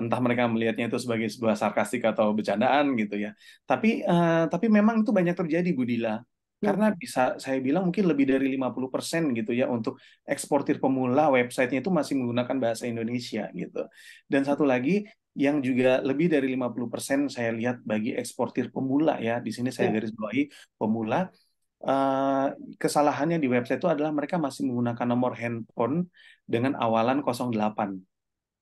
Entah mereka melihatnya itu sebagai sebuah sarkastik atau bercandaan gitu ya. Tapi memang itu banyak terjadi, Bu Dila. Karena bisa saya bilang mungkin lebih dari 50% gitu ya untuk eksportir pemula websitenya itu masih menggunakan bahasa Indonesia gitu. Dan satu lagi yang juga lebih dari 50% saya lihat bagi eksportir pemula ya, di sini saya Ya. garis bawahi pemula, kesalahannya di website itu adalah mereka masih menggunakan nomor handphone dengan awalan 08.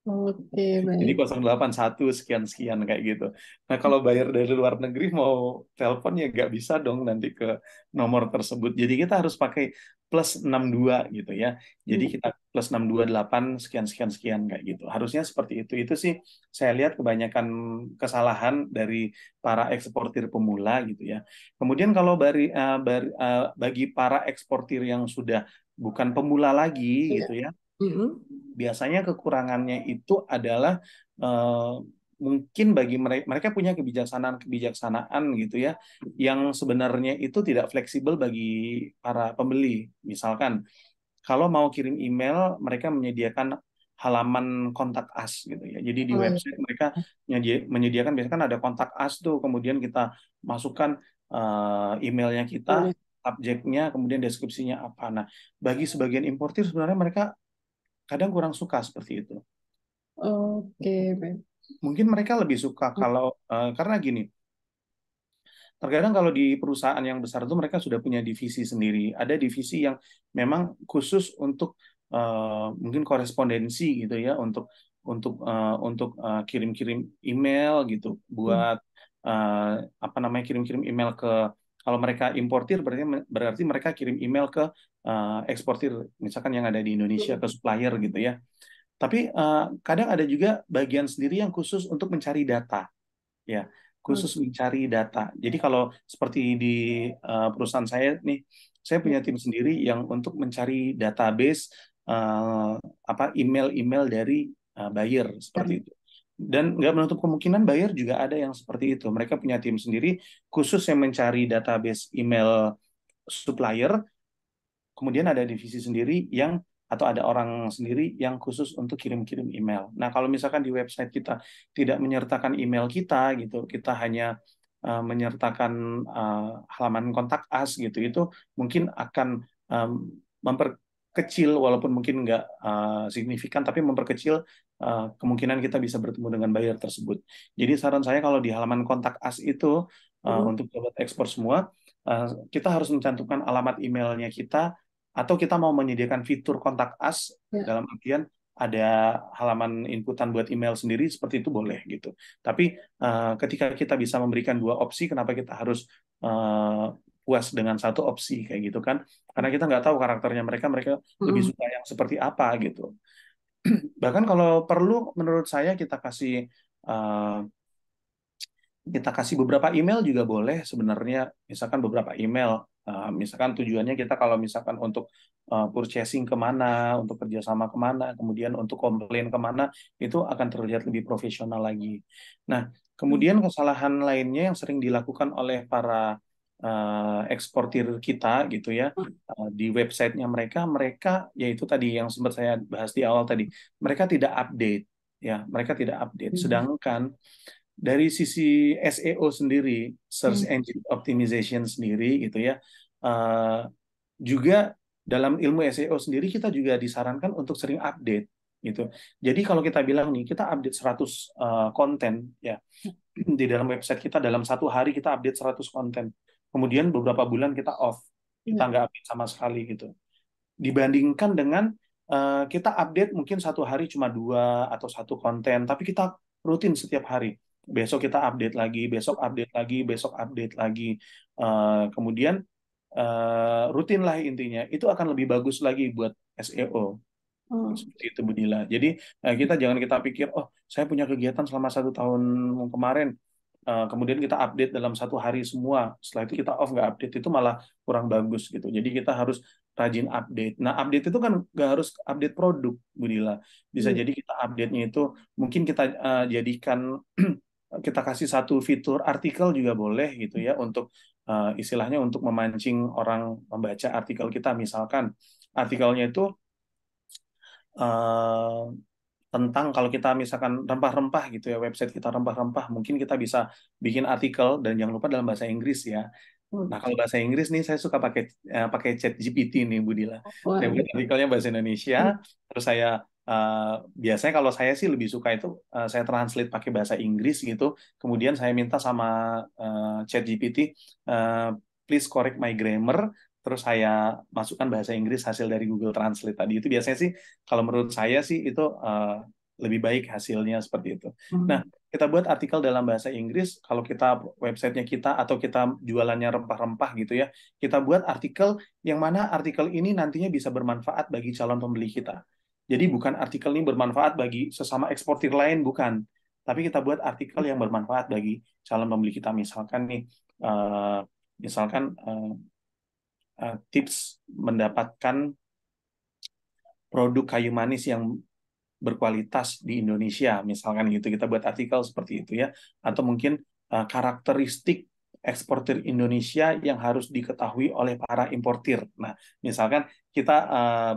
Oke, Jadi baik. 081 sekian-sekian kayak gitu. Nah, kalau bayar dari luar negeri mau telepon ya nggak bisa dong nanti ke nomor tersebut. Jadi kita harus pakai plus 62 gitu ya. Jadi kita plus 628 sekian-sekian sekian kayak gitu. Harusnya seperti itu. Itu sih saya lihat kebanyakan kesalahan dari para eksportir pemula gitu ya. Kemudian kalau bagi para eksportir yang sudah bukan pemula lagi Ya. gitu ya, Mhm. biasanya kekurangannya itu adalah eh, mungkin bagi mereka, mereka punya kebijaksanaan gitu ya, yang sebenarnya itu tidak fleksibel bagi para pembeli. Misalkan kalau mau kirim email, mereka menyediakan halaman kontak us gitu ya. Jadi di Oh, ya. website mereka menyediakan, biasanya kan ada kontak us tuh, kemudian kita masukkan emailnya kita, Boleh. subjeknya, kemudian deskripsinya apa. Nah, bagi sebagian importir sebenarnya mereka kadang kurang suka seperti itu. Oke, baik. Mungkin mereka lebih suka kalau karena gini, terkadang kalau di perusahaan yang besar itu mereka sudah punya divisi sendiri. Ada divisi yang memang khusus untuk mungkin korespondensi gitu ya, untuk kirim-kirim email gitu, Hmm. buat apa namanya, kirim-kirim email ke, kalau mereka importir berarti mereka kirim email ke eksportir, misalkan yang ada di Indonesia, ke supplier gitu ya. Tapi kadang ada juga bagian sendiri yang khusus untuk mencari data, ya, khusus mencari data. Jadi kalau seperti di perusahaan saya nih, saya punya tim sendiri yang untuk mencari database apa email-email dari buyer seperti itu. Dan nggak menutup kemungkinan buyer juga ada yang seperti itu. Mereka punya tim sendiri khusus yang mencari database email supplier. Kemudian ada divisi sendiri yang, atau ada orang sendiri yang khusus untuk kirim-kirim email. Nah, kalau misalkan di website kita tidak menyertakan email kita gitu, kita hanya menyertakan halaman kontak us gitu, itu mungkin akan memperkecil, walaupun mungkin nggak signifikan, tapi memperkecil kemungkinan kita bisa bertemu dengan buyer tersebut. Jadi saran saya kalau di halaman kontak us itu untuk sobat ekspor semua, kita harus mencantumkan alamat emailnya kita, atau kita mau menyediakan fitur kontak us Ya. dalam artian ada halaman inputan buat email sendiri, seperti itu boleh gitu. Tapi ketika kita bisa memberikan dua opsi, kenapa kita harus puas dengan satu opsi kayak gitu kan? Karena kita nggak tahu karakternya mereka, mereka lebih suka yang seperti apa gitu. Bahkan kalau perlu, menurut saya uh, kita kasih beberapa email juga boleh sebenarnya. Misalkan beberapa email, misalkan tujuannya kita kalau misalkan untuk purchasing kemana, untuk kerjasama kemana, kemudian untuk komplain kemana, itu akan terlihat lebih profesional lagi. Nah, kemudian kesalahan lainnya yang sering dilakukan oleh para eksportir kita gitu ya, di websitenya mereka yaitu tadi yang sempat saya bahas di awal tadi, mereka tidak update ya, mereka tidak update. Sedangkan dari sisi SEO sendiri, search engine optimization sendiri gitu ya, juga dalam ilmu SEO sendiri kita juga disarankan untuk sering update gitu. Jadi kalau kita bilang nih kita update 100 konten ya di dalam website kita, dalam satu hari kita update 100 konten. Kemudian beberapa bulan kita off, kita nggak update sama sekali gitu. Dibandingkan dengan kita update mungkin satu hari cuma 2 atau 1 konten, tapi kita rutin setiap hari. Besok kita update lagi, besok update lagi, besok update lagi. Kemudian rutin lah intinya. Itu akan lebih bagus lagi buat SEO. Seperti itu Bu Dila. Jadi jangan kita pikir, oh saya punya kegiatan selama 1 tahun kemarin, kemudian kita update dalam satu hari semua, setelah itu kita off nggak update, itu malah kurang bagus gitu. Jadi kita harus rajin update. Nah update itu kan nggak harus update produk Bu Dila. Bisa jadi kita update-nya itu mungkin kita jadikan kita kasih satu fitur artikel juga boleh gitu ya, untuk istilahnya untuk memancing orang membaca artikel kita. Misalkan artikelnya itu tentang, kalau kita misalkan rempah-rempah gitu ya, website kita rempah-rempah, mungkin kita bisa bikin artikel, dan jangan lupa dalam bahasa Inggris ya. Nah kalau bahasa Inggris nih saya suka pakai ChatGPT nih Bu Dila. Saya buat artikelnya bahasa Indonesia, terus saya biasanya kalau saya sih lebih suka itu saya translate pakai bahasa Inggris gitu, kemudian saya minta sama ChatGPT, please correct my grammar, terus saya masukkan bahasa Inggris hasil dari Google Translate tadi. Itu biasanya sih kalau menurut saya sih itu lebih baik hasilnya seperti itu. Nah, kita buat artikel dalam bahasa Inggris, kalau kita websitenya kita atau kita jualannya rempah-rempah gitu ya, kita buat artikel yang mana artikel ini nantinya bisa bermanfaat bagi calon pembeli kita. Jadi bukan artikel ini bermanfaat bagi sesama eksportir lain, bukan. Tapi kita buat artikel yang bermanfaat bagi calon pembeli kita. Misalkan nih, tips mendapatkan produk kayu manis yang berkualitas di Indonesia, misalkan gitu, kita buat artikel seperti itu ya. Atau mungkin karakteristik eksportir Indonesia yang harus diketahui oleh para importir. Nah, misalkan kita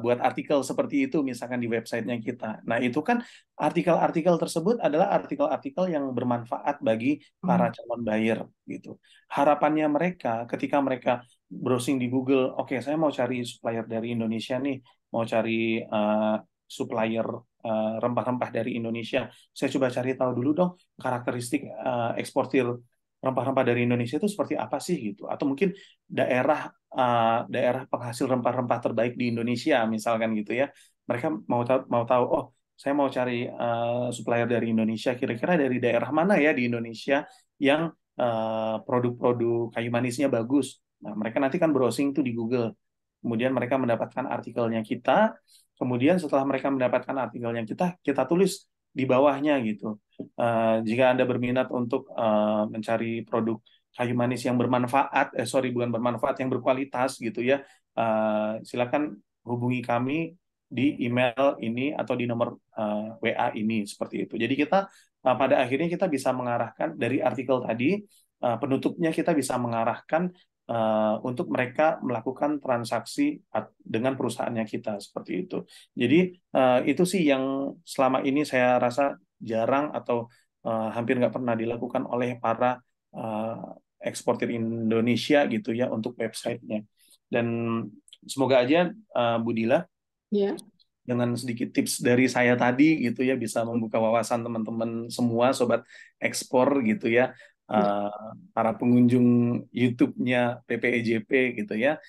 buat artikel seperti itu misalkan di websitenya kita. Nah, itu kan artikel-artikel tersebut adalah artikel-artikel yang bermanfaat bagi para calon buyer gitu. Harapannya mereka ketika mereka browsing di Google, oke, saya mau cari supplier dari Indonesia nih, mau cari supplier rempah-rempah dari Indonesia. Saya coba cari tahu dulu dong karakteristik eksportir rempah-rempah dari Indonesia itu seperti apa sih gitu. Atau mungkin daerah penghasil rempah-rempah terbaik di Indonesia misalkan gitu ya. Mereka mau tahu, oh saya mau cari supplier dari Indonesia, kira-kira dari daerah mana ya di Indonesia yang produk-produk kayu manisnya bagus. Nah, mereka nanti kan browsing tuh di Google. Kemudian mereka mendapatkan artikelnya kita. Kemudian setelah mereka mendapatkan artikelnya kita tulis di bawahnya gitu. Jika Anda berminat untuk mencari produk kayu manis yang bermanfaat, bukan bermanfaat, yang berkualitas gitu ya, silakan hubungi kami di email ini atau di nomor WA ini, seperti itu. Jadi kita pada akhirnya kita bisa mengarahkan dari artikel tadi, penutupnya kita bisa mengarahkan untuk mereka melakukan transaksi dengan perusahaannya kita, seperti itu. Jadi itu sih yang selama ini saya rasa jarang atau hampir nggak pernah dilakukan oleh para eksportir Indonesia gitu ya untuk websitenya. Dan semoga aja Bu Dila, dengan sedikit tips dari saya tadi gitu ya, bisa membuka wawasan teman-teman semua sobat ekspor gitu ya, para pengunjung YouTube-nya PPEJP gitu ya.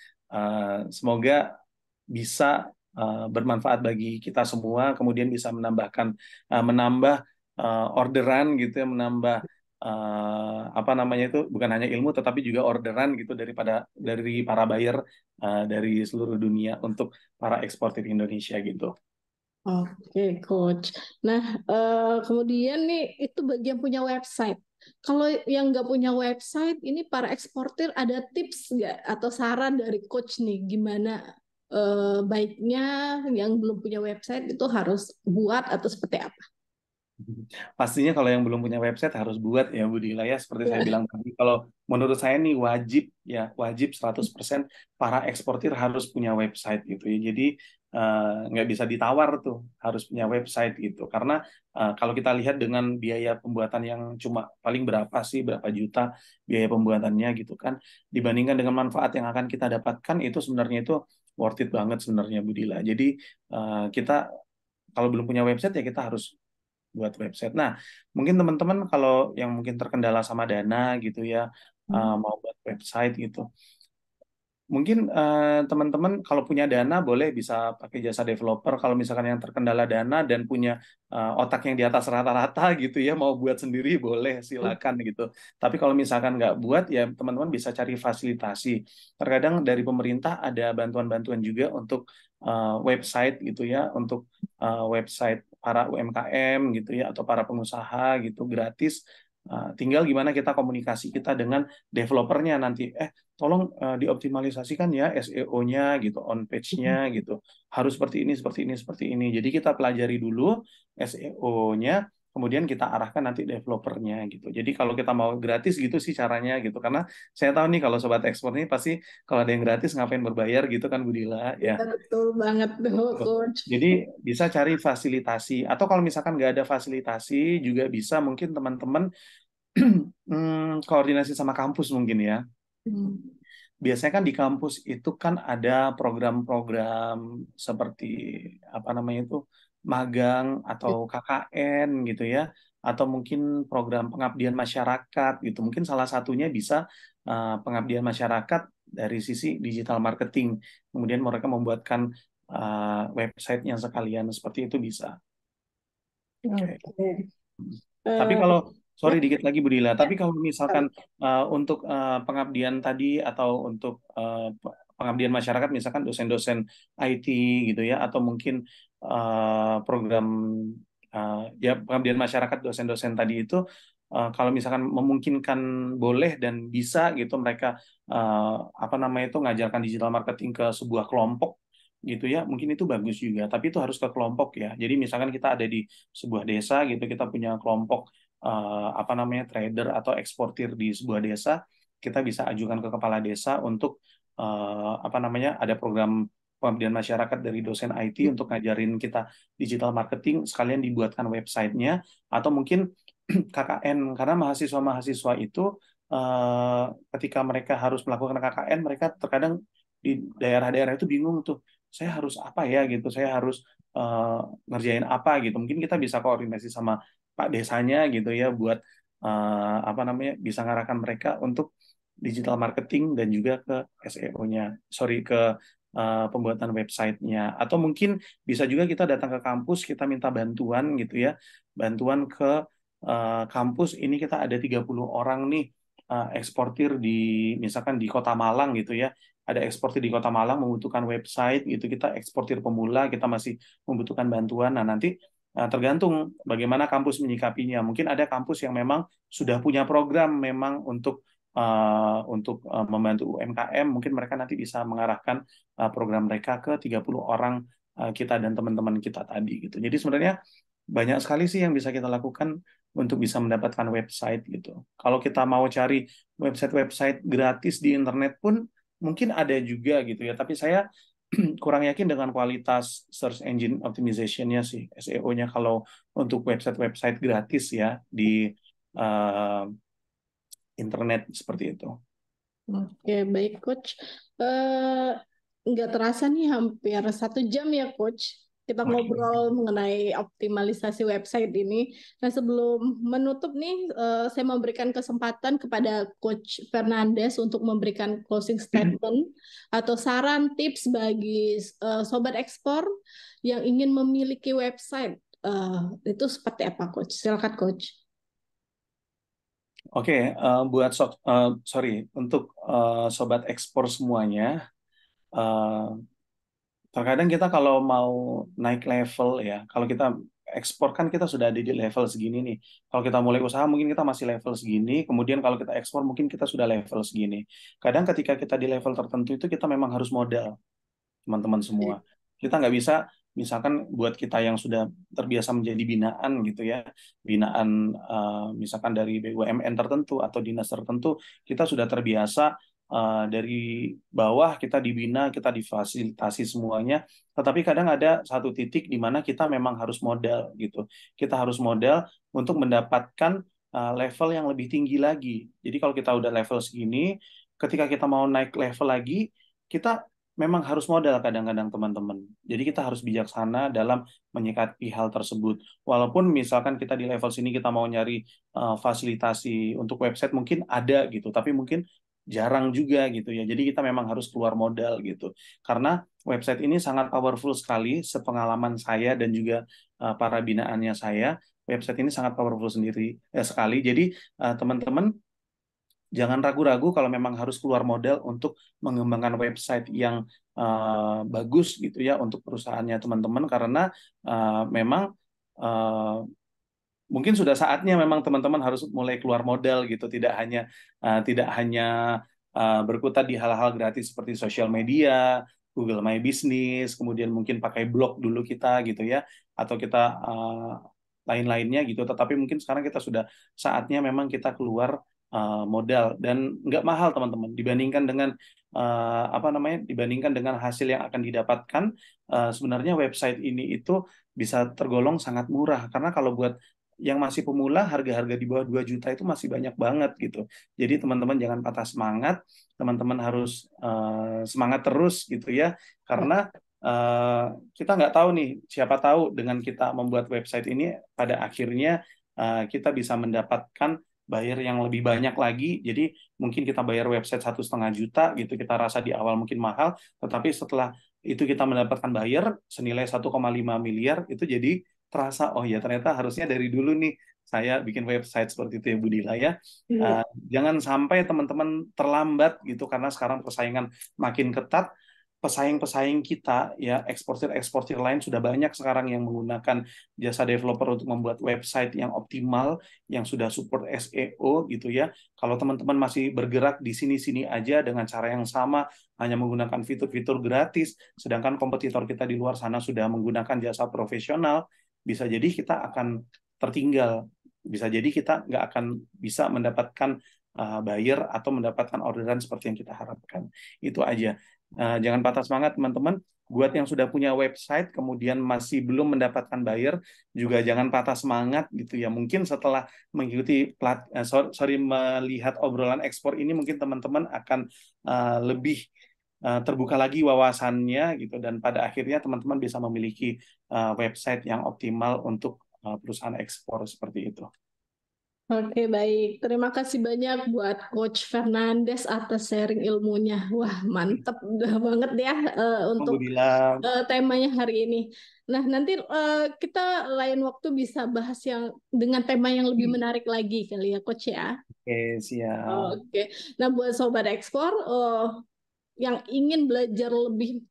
Semoga bisa bermanfaat bagi kita semua, kemudian bisa menambah orderan gitu ya, menambah apa namanya itu, bukan hanya ilmu tetapi juga orderan gitu dari para buyer dari seluruh dunia untuk para eksportir Indonesia gitu. Oke, Coach. Nah, kemudian nih itu bagi yang punya website. Kalau yang nggak punya website, ini para eksportir ada tips nggak atau saran dari Coach nih, gimana baiknya yang belum punya website itu harus buat atau seperti apa? Pastinya kalau yang belum punya website harus buat ya Bu Dila ya. Seperti saya Ya. bilang tadi, kalau menurut saya nih wajib ya, wajib 100% para eksportir harus punya website gitu ya. Jadi nggak bisa ditawar tuh, harus punya website gitu. Karena kalau kita lihat dengan biaya pembuatan yang cuma paling berapa sih, berapa juta biaya pembuatannya gitu kan, dibandingkan dengan manfaat yang akan kita dapatkan, itu sebenarnya itu worth it banget sebenarnya Bu Dila. Jadi kita kalau belum punya website ya kita harus buat website. Nah, mungkin teman-teman kalau yang mungkin terkendala sama dana gitu ya, mau buat website gitu. Mungkin teman-teman kalau punya dana boleh bisa pakai jasa developer. Kalau misalkan yang terkendala dana dan punya otak yang di atas rata-rata gitu ya, mau buat sendiri boleh, silakan gitu. Tapi kalau misalkan nggak buat ya teman-teman bisa cari fasilitasi. Terkadang dari pemerintah ada bantuan-bantuan juga untuk website gitu ya, untuk website para UMKM gitu ya atau para pengusaha gitu gratis. Tinggal gimana kita komunikasi kita dengan developernya nanti. Tolong dioptimalisasikan ya SEO-nya gitu, on page-nya gitu. Harus seperti ini, seperti ini, seperti ini. Jadi kita pelajari dulu SEO-nya, kemudian kita arahkan nanti developernya gitu. Jadi kalau kita mau gratis gitu sih caranya gitu. Karena saya tahu nih kalau sobat ekspor ini pasti kalau ada yang gratis ngapain berbayar gitu kan Bu Dila ya. Ya, betul banget tuh, Coach. Jadi bisa cari fasilitasi atau kalau misalkan nggak ada fasilitasi juga bisa mungkin teman-teman koordinasi sama kampus mungkin ya. Hmm. Biasanya kan di kampus itu kan ada program-program seperti apa namanya itu magang atau KKN gitu ya, atau mungkin program pengabdian masyarakat gitu. Mungkin salah satunya bisa pengabdian masyarakat dari sisi digital marketing. Kemudian mereka membuatkan website yang sekalian seperti itu bisa. Oke. Oke. Tapi Eh, kalau, ya, sorry dikit lagi Budila, ya. tapi kalau misalkan untuk pengabdian tadi atau untuk pengabdian masyarakat, misalkan dosen-dosen IT gitu ya, atau mungkin program ya pengabdian masyarakat dosen-dosen tadi itu, kalau misalkan memungkinkan boleh dan bisa gitu mereka apa namanya itu ngajarkan digital marketing ke sebuah kelompok gitu ya, mungkin itu bagus juga. Tapi itu harus ke kelompok ya. Jadi misalkan kita ada di sebuah desa gitu, kita punya kelompok apa namanya trader atau eksportir di sebuah desa, kita bisa ajukan ke kepala desa untuk apa namanya ada program pengabdian masyarakat dari dosen IT untuk ngajarin kita digital marketing, sekalian dibuatkan websitenya atau mungkin KKN karena mahasiswa-mahasiswa itu eh, ketika mereka harus melakukan KKN, mereka terkadang di daerah-daerah itu bingung tuh, saya harus apa ya gitu, saya harus eh, ngerjain apa gitu. Mungkin kita bisa koordinasi sama Pak Desanya gitu ya buat apa namanya bisa ngarahkan mereka untuk digital marketing dan juga ke SEO-nya, sorry ke pembuatan websitenya. Atau mungkin bisa juga kita datang ke kampus, kita minta bantuan gitu ya, bantuan ke kampus ini kita ada 30 orang nih eksportir di misalkan di Kota Malang gitu ya. Ada eksportir di Kota Malang membutuhkan website gitu, kita eksportir pemula, kita masih membutuhkan bantuan. Nah, nanti tergantung bagaimana kampus menyikapinya. Mungkin ada kampus yang memang sudah punya program memang untuk membantu UMKM, mungkin mereka nanti bisa mengarahkan program mereka ke 30 orang kita dan teman-teman kita tadi gitu. Jadi sebenarnya banyak sekali sih yang bisa kita lakukan untuk bisa mendapatkan website gitu. Kalau kita mau cari website-website gratis di internet pun mungkin ada juga gitu ya, tapi saya kurang yakin dengan kualitas search engine optimization-nya sih, SEO-nya kalau untuk website-website gratis ya di uh, internet seperti itu. Oke, baik, Coach. Eh, nggak terasa nih hampir 1 jam ya, Coach. Kita Oke. ngobrol mengenai optimalisasi website ini. Nah, sebelum menutup nih, saya memberikan kesempatan kepada Coach Fernandes untuk memberikan closing statement atau saran tips bagi sobat ekspor yang ingin memiliki website. Itu seperti apa, Coach? Silakan, Coach. Oke, sorry untuk sobat ekspor semuanya, eh, terkadang kita kalau mau naik level ya, kalau kita ekspor kan kita sudah ada di level segini nih. Kalau kita mulai usaha mungkin kita masih level segini, kemudian kalau kita ekspor mungkin kita sudah level segini. Kadang ketika kita di level tertentu itu kita memang harus modal. teman-teman semua. Kita nggak bisa, misalkan buat kita yang sudah terbiasa menjadi binaan gitu ya, binaan misalkan dari BUMN tertentu atau dinas tertentu, kita sudah terbiasa dari bawah kita dibina, kita difasilitasi semuanya. Tetapi kadang ada satu titik di mana kita memang harus modal gitu. Kita harus modal untuk mendapatkan level yang lebih tinggi lagi. Jadi kalau kita udah level segini, ketika kita mau naik level lagi, kita memang harus modal kadang-kadang teman-teman. Jadi kita harus bijaksana dalam menyikapi hal tersebut. Walaupun misalkan kita di level sini kita mau nyari fasilitasi untuk website mungkin ada gitu, tapi mungkin jarang juga gitu ya. Jadi kita memang harus keluar modal gitu. Karena website ini sangat powerful sekali, sepengalaman saya dan juga para binaannya saya, website ini sangat powerful sekali. Jadi teman-teman jangan ragu-ragu kalau memang harus keluar modal untuk mengembangkan website yang bagus gitu ya untuk perusahaannya teman-teman, karena memang mungkin sudah saatnya memang teman-teman harus mulai keluar modal gitu, tidak hanya berkutat di hal-hal gratis seperti sosial media, Google My Business, kemudian mungkin pakai blog dulu kita gitu ya, atau kita lain-lainnya gitu. Tetapi mungkin sekarang kita sudah saatnya memang kita keluar modal, dan nggak mahal teman-teman dibandingkan dengan dibandingkan dengan hasil yang akan didapatkan. Sebenarnya website ini itu bisa tergolong sangat murah, karena kalau buat yang masih pemula harga-harga di bawah 2 juta itu masih banyak banget gitu. Jadi teman-teman jangan patah semangat, teman-teman harus semangat terus gitu ya, karena kita nggak tahu nih, siapa tahu dengan kita membuat website ini pada akhirnya kita bisa mendapatkan buyer yang lebih banyak lagi. Jadi mungkin kita bayar website 1,5 juta gitu, kita rasa di awal mungkin mahal, tetapi setelah itu kita mendapatkan buyer senilai 1,5 miliar, itu jadi terasa, oh ya ternyata harusnya dari dulu nih saya bikin website seperti itu ya Bu Dila ya. Jangan sampai teman-teman terlambat gitu, karena sekarang persaingan makin ketat. Pesaing-pesaing kita ya, eksportir lain sudah banyak sekarang yang menggunakan jasa developer untuk membuat website yang optimal, yang sudah support SEO gitu ya. Kalau teman-teman masih bergerak di sini-sini aja dengan cara yang sama, hanya menggunakan fitur-fitur gratis, sedangkan kompetitor kita di luar sana sudah menggunakan jasa profesional, bisa jadi kita akan tertinggal. Bisa jadi kita nggak akan bisa mendapatkan buyer atau mendapatkan orderan seperti yang kita harapkan. Itu aja. Jangan patah semangat teman-teman. Buat yang sudah punya website kemudian masih belum mendapatkan buyer, juga jangan patah semangat gitu ya. Mungkin setelah mengikuti melihat obrolan ekspor ini, mungkin teman-teman akan lebih terbuka lagi wawasannya gitu, dan pada akhirnya teman-teman bisa memiliki website yang optimal untuk perusahaan ekspor seperti itu. Oke, baik. Terima kasih banyak buat Coach Fernandes atas sharing ilmunya. Wah, mantep banget ya untuk temanya hari ini. Nah, nanti kita lain waktu bisa bahas yang dengan tema yang lebih menarik lagi kali ya, Coach ya. Oke, siap. Oke. Nah, buat Sobat Ekspor, yang ingin belajar lebih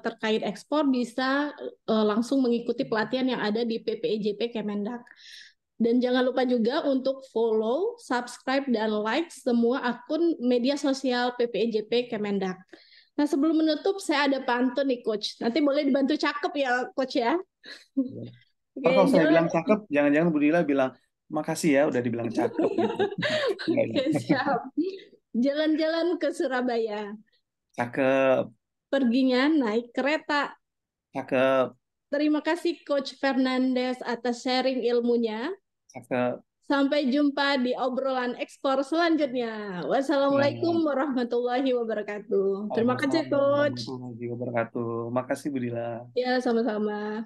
terkait ekspor bisa langsung mengikuti pelatihan yang ada di PPEJP Kemendak. Dan jangan lupa juga untuk follow, subscribe, dan like semua akun media sosial PPEJP Kemendak. Nah, sebelum menutup, saya ada pantun nih, Coach. Nanti boleh dibantu cakep ya, Coach ya. Oke, kalau saya bilang cakep, jangan-jangan Bu Dila bilang, makasih ya udah dibilang cakep. Gitu. Oke, siap. Jalan-jalan ke Surabaya. Cakep. Perginya naik kereta. Cakep. Terima kasih Coach Fernandes atas sharing ilmunya. Cakep. Sampai jumpa di obrolan ekspor selanjutnya. Wassalamualaikum warahmatullahi wabarakatuh. Terima kasih Coach. Warahmatullahi wabarakatuh. Makasih Bu Dila. Ya, sama-sama.